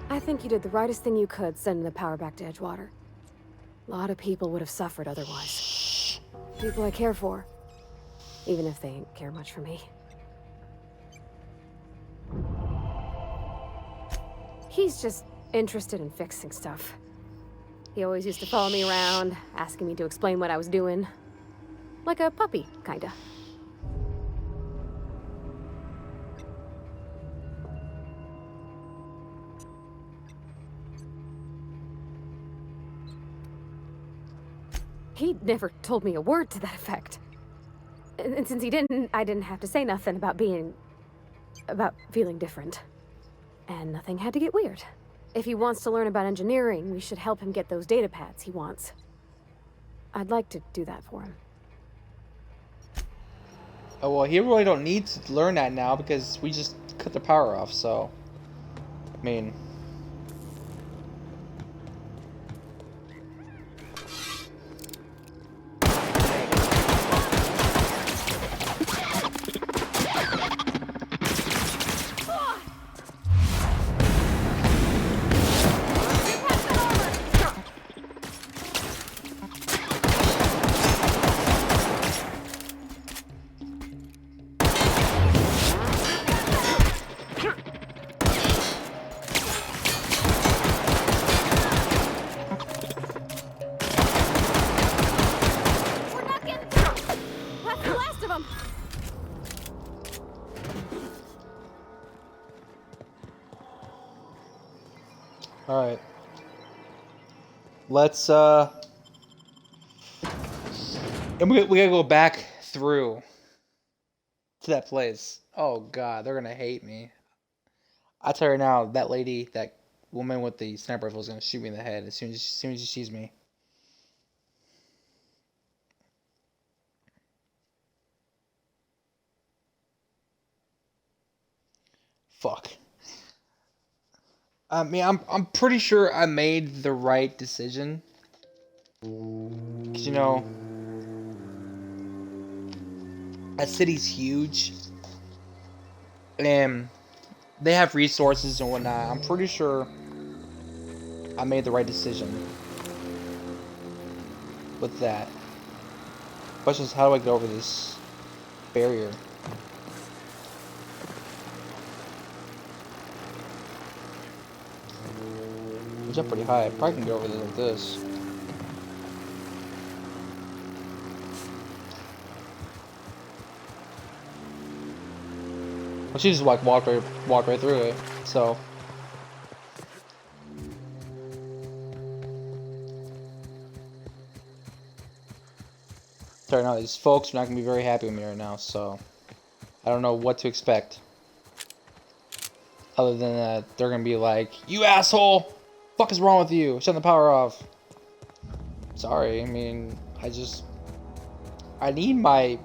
I think you did the rightest thing you could, sending the power back to Edgewater. A lot of people would have suffered otherwise. People I care for. Even if they ain't care much for me. He's just interested in fixing stuff. He always used to follow me around, asking me to explain what I was doing. Like a puppy, kinda. He never told me a word to that effect. And since he didn't, I didn't have to say nothing about feeling different. And nothing had to get weird. If he wants to learn about engineering, we should help him get those data pads he wants. I'd like to do that for him. Oh, well, he really don't need to learn that now because we just cut the power off, so... I mean... let's and we gotta go back through to that place. Oh god, they're gonna hate me. I tell you right now, that lady, that woman with the sniper rifle is gonna shoot me in the head as soon as she sees me. Fuck. I mean, I'm pretty sure I made the right decision. 'Cause, you know, that city's huge, and they have resources and whatnot. I'm pretty sure I made the right decision with that. Question is, how do I get over this barrier? I jump pretty high. I probably can get over this like this. Well, she just walked right through it. So. Sorry, now these folks are not gonna be very happy with me right now. So, I don't know what to expect. Other than that, they're gonna be like, "You asshole! Fuck is wrong with you? Shut the power off." Sorry, I mean, I need my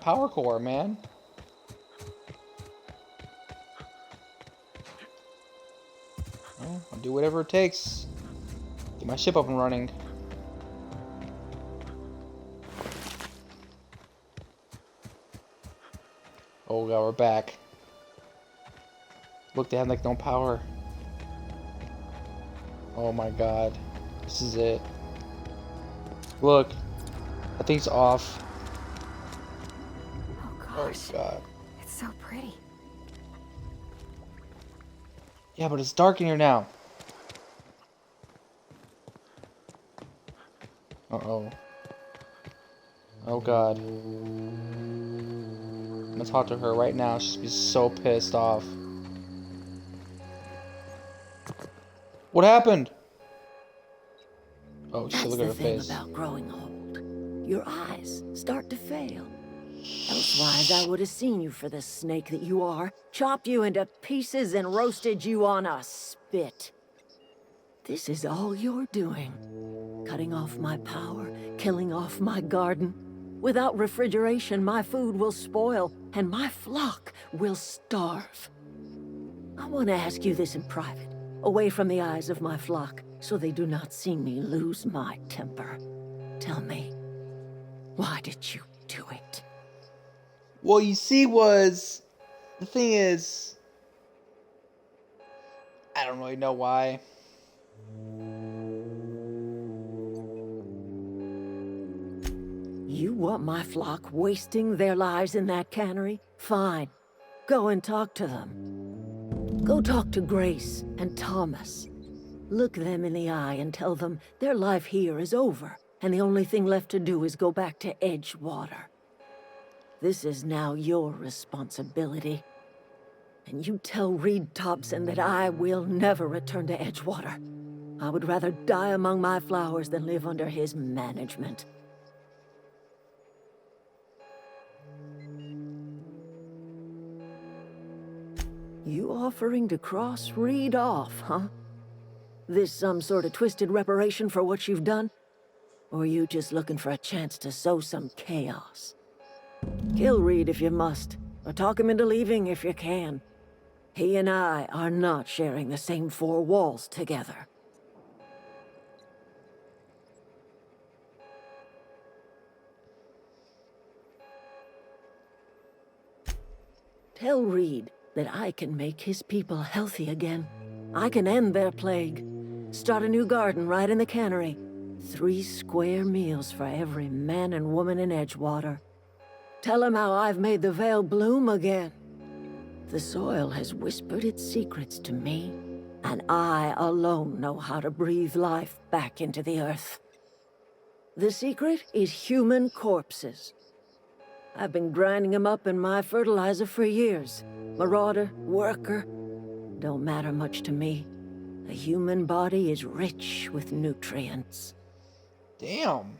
power core, man. Well, I'll do whatever it takes. Get my ship up and running. Oh god, we're back. Look, they have like no power. Oh my god. This is it. Look. That thing's off. Oh gosh. Oh god. It's so pretty. Yeah, but it's dark in here now. Uh-oh. Oh god. I'm gonna talk to her right now. She's be so pissed off. What happened? Oh shit, look at her face. That's the thing about growing old. Your eyes start to fail. Elsewise, I would have seen you for the snake that you are, chopped you into pieces and roasted you on a spit. This is all you're doing. Cutting off my power, killing off my garden. Without refrigeration, my food will spoil, and my flock will starve. I want to ask you this in private, away from the eyes of my flock, so they do not see me lose my temper. Tell me, why did you do it? Well, you see, the thing is, I don't really know why. You want my flock wasting their lives in that cannery? Fine. Go and talk to them. Go talk to Grace and Thomas. Look them in the eye and tell them their life here is over, and the only thing left to do is go back to Edgewater. This is now your responsibility. And you tell Reed Thompson that I will never return to Edgewater. I would rather die among my flowers than live under his management. You offering to cross Reed off, huh? This some sort of twisted reparation for what you've done? Or you just looking for a chance to sow some chaos? Kill Reed if you must, or talk him into leaving if you can. He and I are not sharing the same four walls together. Tell Reed that I can make his people healthy again. I can end their plague. Start a new garden right in the cannery. 3 square meals for every man and woman in Edgewater. Tell him how I've made the Vale bloom again. The soil has whispered its secrets to me, and I alone know how to breathe life back into the earth. The secret is human corpses. I've been grinding them up in my fertilizer for years. Marauder, worker, don't matter much to me. A human body is rich with nutrients. Damn.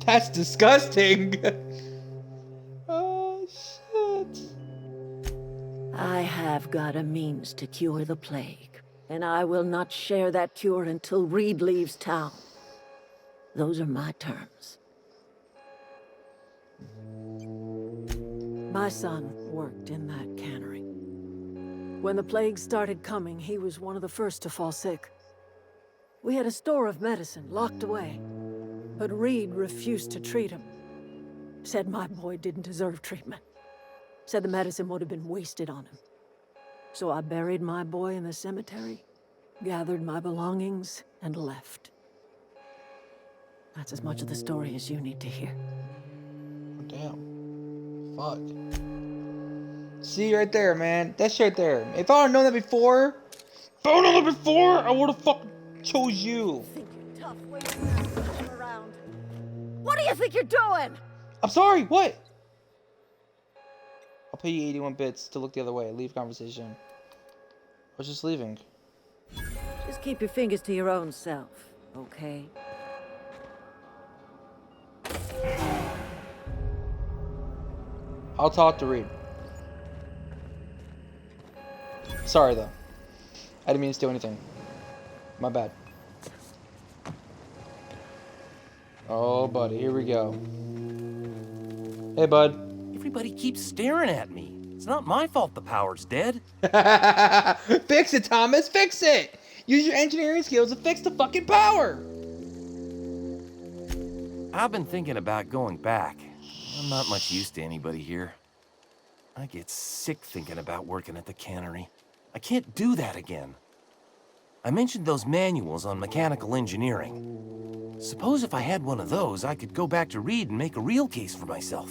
That's disgusting. Oh, shit. I have got a means to cure the plague, and I will not share that cure until Reed leaves town. Those are my terms. My son worked in that cannery. When the plague started coming, he was one of the first to fall sick. We had a store of medicine locked away, but Reed refused to treat him. Said my boy didn't deserve treatment. Said the medicine would have been wasted on him. So I buried my boy in the cemetery, gathered my belongings, and left. That's as much of the story as you need to hear. Damn. Fuck. See, right there, man. That shit right there. If I would have known that before, I would have fucking chose you. Think you're tough waiting around. What do you think you're doing? I'm sorry, what? I'll pay you 81 bits to look the other way. Leave conversation. I was just leaving. Just keep your fingers to your own self, okay? I'll talk to Reed. Sorry, though. I didn't mean to steal anything. My bad. Oh, buddy, here we go. Hey, bud. Everybody keeps staring at me. It's not my fault the power's dead. Fix it, Thomas, fix it! Use your engineering skills to fix the fucking power! I've been thinking about going back. I'm not much use to anybody here. I get sick thinking about working at the cannery. I can't do that again. I mentioned those manuals on mechanical engineering. Suppose if I had one of those, I could go back to Reed and make a real case for myself.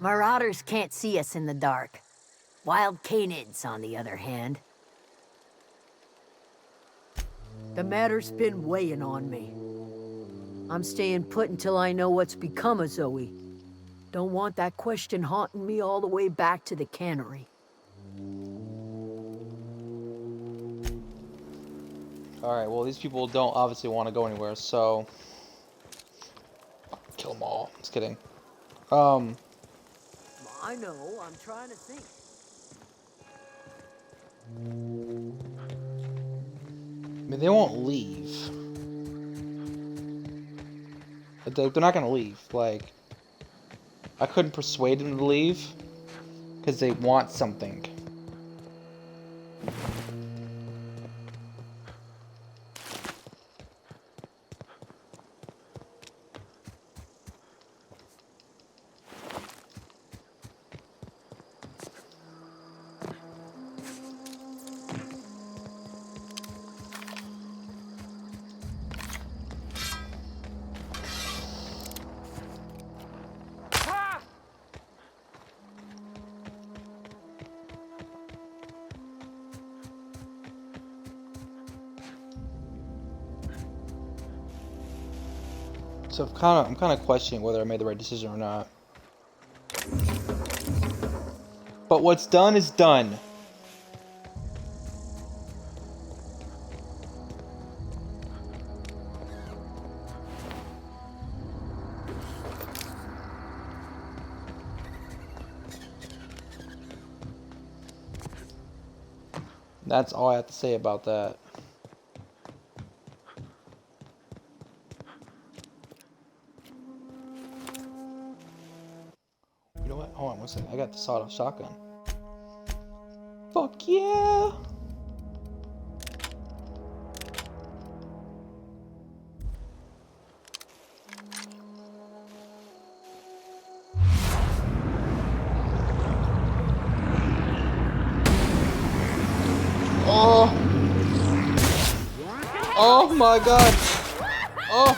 Marauders can't see us in the dark. Wild canids, on the other hand. The matter's been weighing on me. I'm staying put until I know what's become of Zoe. Don't want that question haunting me all the way back to the cannery. Alright, well, these people don't obviously want to go anywhere, so... Kill them all. Just kidding. I know, I'm trying to think. I mean, they won't leave. They're not gonna leave. Like, I couldn't persuade them to leave because they want something. So I'm kind of questioning whether I made the right decision or not. But what's done is done. That's all I have to say about that. You know what? Hold on one second. I got the sawed-off shotgun. Fuck yeah! Oh! Oh my god! Oh!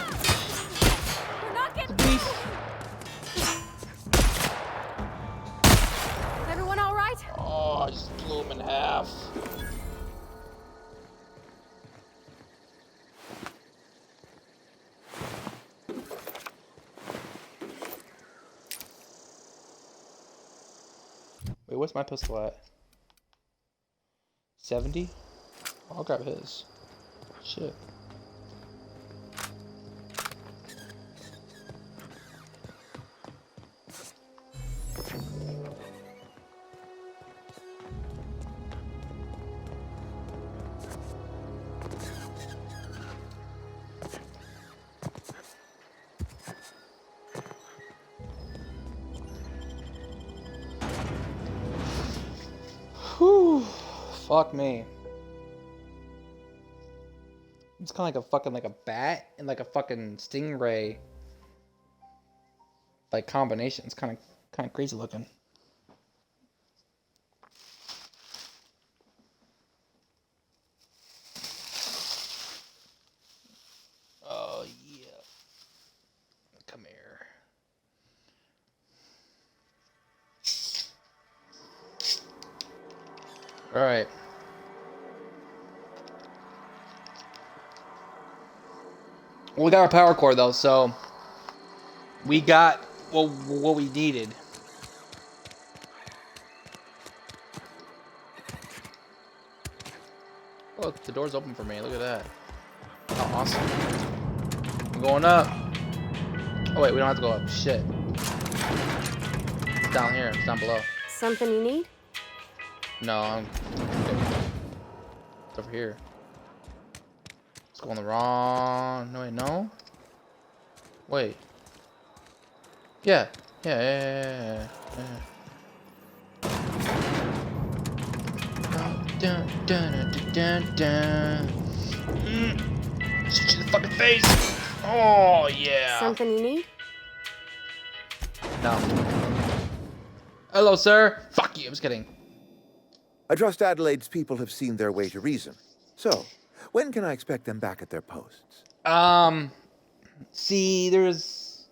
The beast! Everyone all right? Oh, I just blew him in half. Wait, what's my pistol at? 70? I'll grab his. Shit. Whew. Fuck me. It's kind of like a fucking like a bat and like a fucking stingray like combination. It's kind of crazy looking. Oh yeah. Come here. All right. We got our power cord though, so we got what we needed. Oh, the door's open for me. Look at that. Oh, awesome. I'm going up. Oh wait, we don't have to go up. Shit. It's down here. It's down below. Something you need? No, I'm good. It's over here. It's going the wrong. No, wait, no. Wait. Yeah. Yeah. Dun, dun, dun, dun, dun. Shoot you in the fucking face. Oh yeah. Something you need? No. Hello, sir. Fuck you. I'm just kidding. I trust Adelaide's people have seen their way to reason. So, when can I expect them back at their posts? See, there's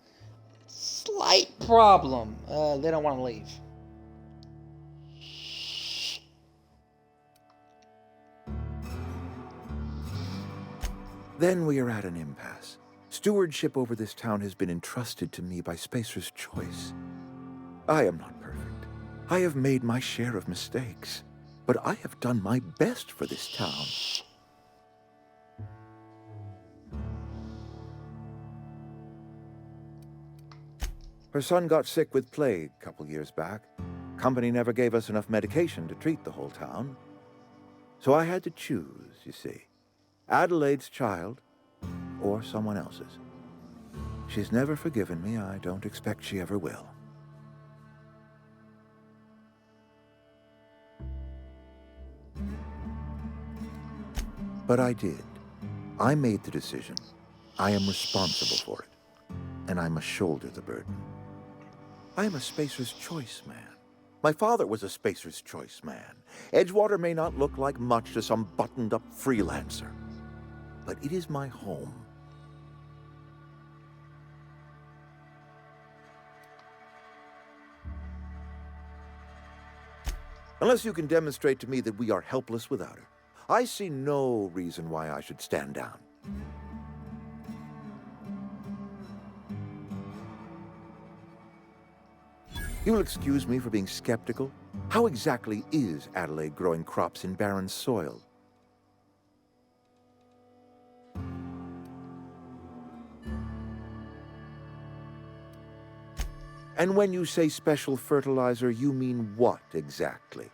slight problem. They don't want to leave. Then we are at an impasse. Stewardship over this town has been entrusted to me by Spacer's Choice. I am not perfect. I have made my share of mistakes. But I have done my best for this town. Her son got sick with plague a couple years back. Company never gave us enough medication to treat the whole town. So I had to choose, you see. Adelaide's child or someone else's. She's never forgiven me. I don't expect she ever will. But I did. I made the decision. I am responsible for it. And I must shoulder the burden. I am a Spacer's Choice man. My father was a Spacer's Choice man. Edgewater may not look like much to some buttoned-up freelancer, but it is my home. Unless you can demonstrate to me that we are helpless without her, I see no reason why I should stand down. You will excuse me for being skeptical. How exactly is Adelaide growing crops in barren soil? And when you say special fertilizer, you mean what exactly?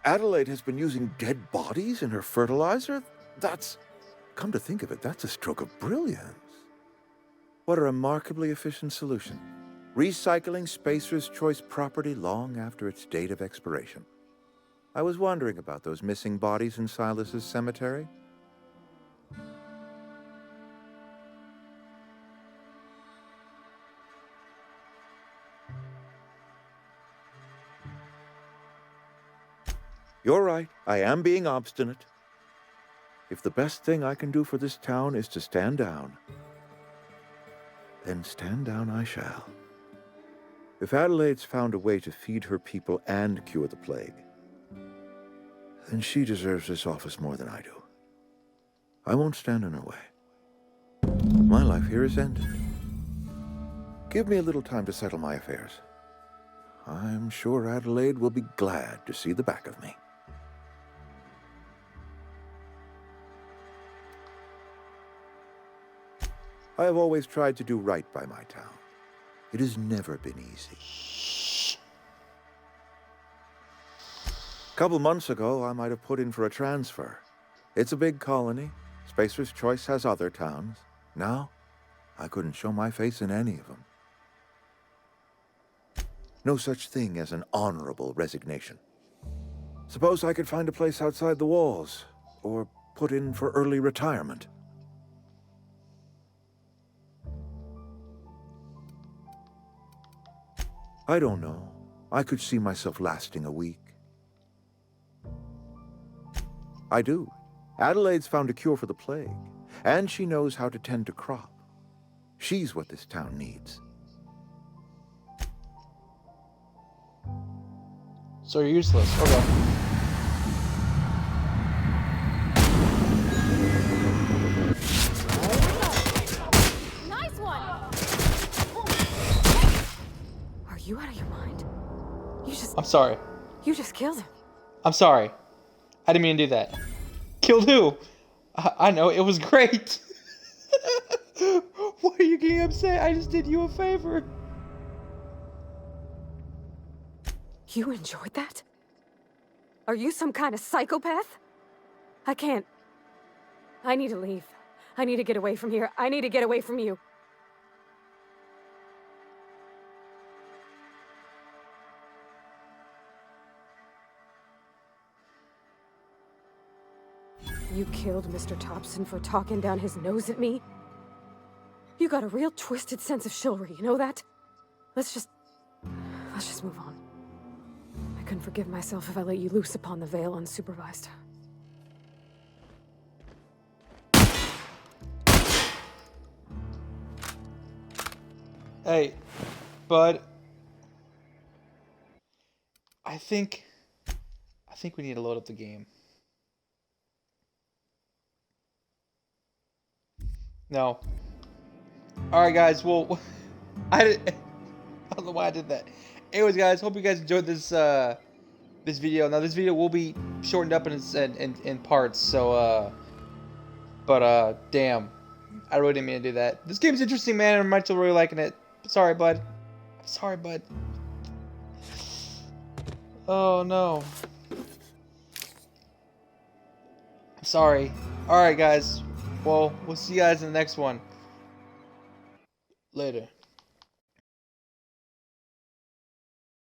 Adelaide has been using dead bodies in her fertilizer? That's... Come to think of it, that's a stroke of brilliance. What a remarkably efficient solution. Recycling Spacer's Choice property long after its date of expiration. I was wondering about those missing bodies in Silas's cemetery. You're right, I am being obstinate. If the best thing I can do for this town is to stand down, then stand down I shall. If Adelaide's found a way to feed her people and cure the plague, then she deserves this office more than I do. I won't stand in her way. My life here is ended. Give me a little time to settle my affairs. I'm sure Adelaide will be glad to see the back of me. I have always tried to do right by my town. It has never been easy. A couple months ago, I might have put in for a transfer. It's a big colony. Spacer's Choice has other towns. Now, I couldn't show my face in any of them. No such thing as an honorable resignation. Suppose I could find a place outside the walls, or put in for early retirement. I don't know. I could see myself lasting a week. I do. Adelaide's found a cure for the plague, and she knows how to tend a crop. She's what this town needs. So you're useless. Okay. Nice one! Are you out of your mind? I'm sorry. You just killed him. I'm sorry. I didn't mean to do that. Killed who? I know, it was great. Why are you getting upset? I just did you a favor. You enjoyed that? Are you some kind of psychopath? I can't. I need to leave. I need to get away from here. I need to get away from you. You killed Mr. Thompson for talking down his nose at me? You got a real twisted sense of chivalry, you know that? Let's just move on. I couldn't forgive myself if I let you loose upon the Vale unsupervised. Hey, bud. I think we need to load up the game. No. Alright guys, well I don't know why I did that. Anyways guys, hope you guys enjoyed this this video. Now this video will be shortened up in parts, so damn. I really didn't mean to do that. This game's interesting, man, and I'm still really liking it. Sorry, bud. Sorry, bud. Oh no. Sorry. Alright guys. Well, we'll see you guys in the next one. Later.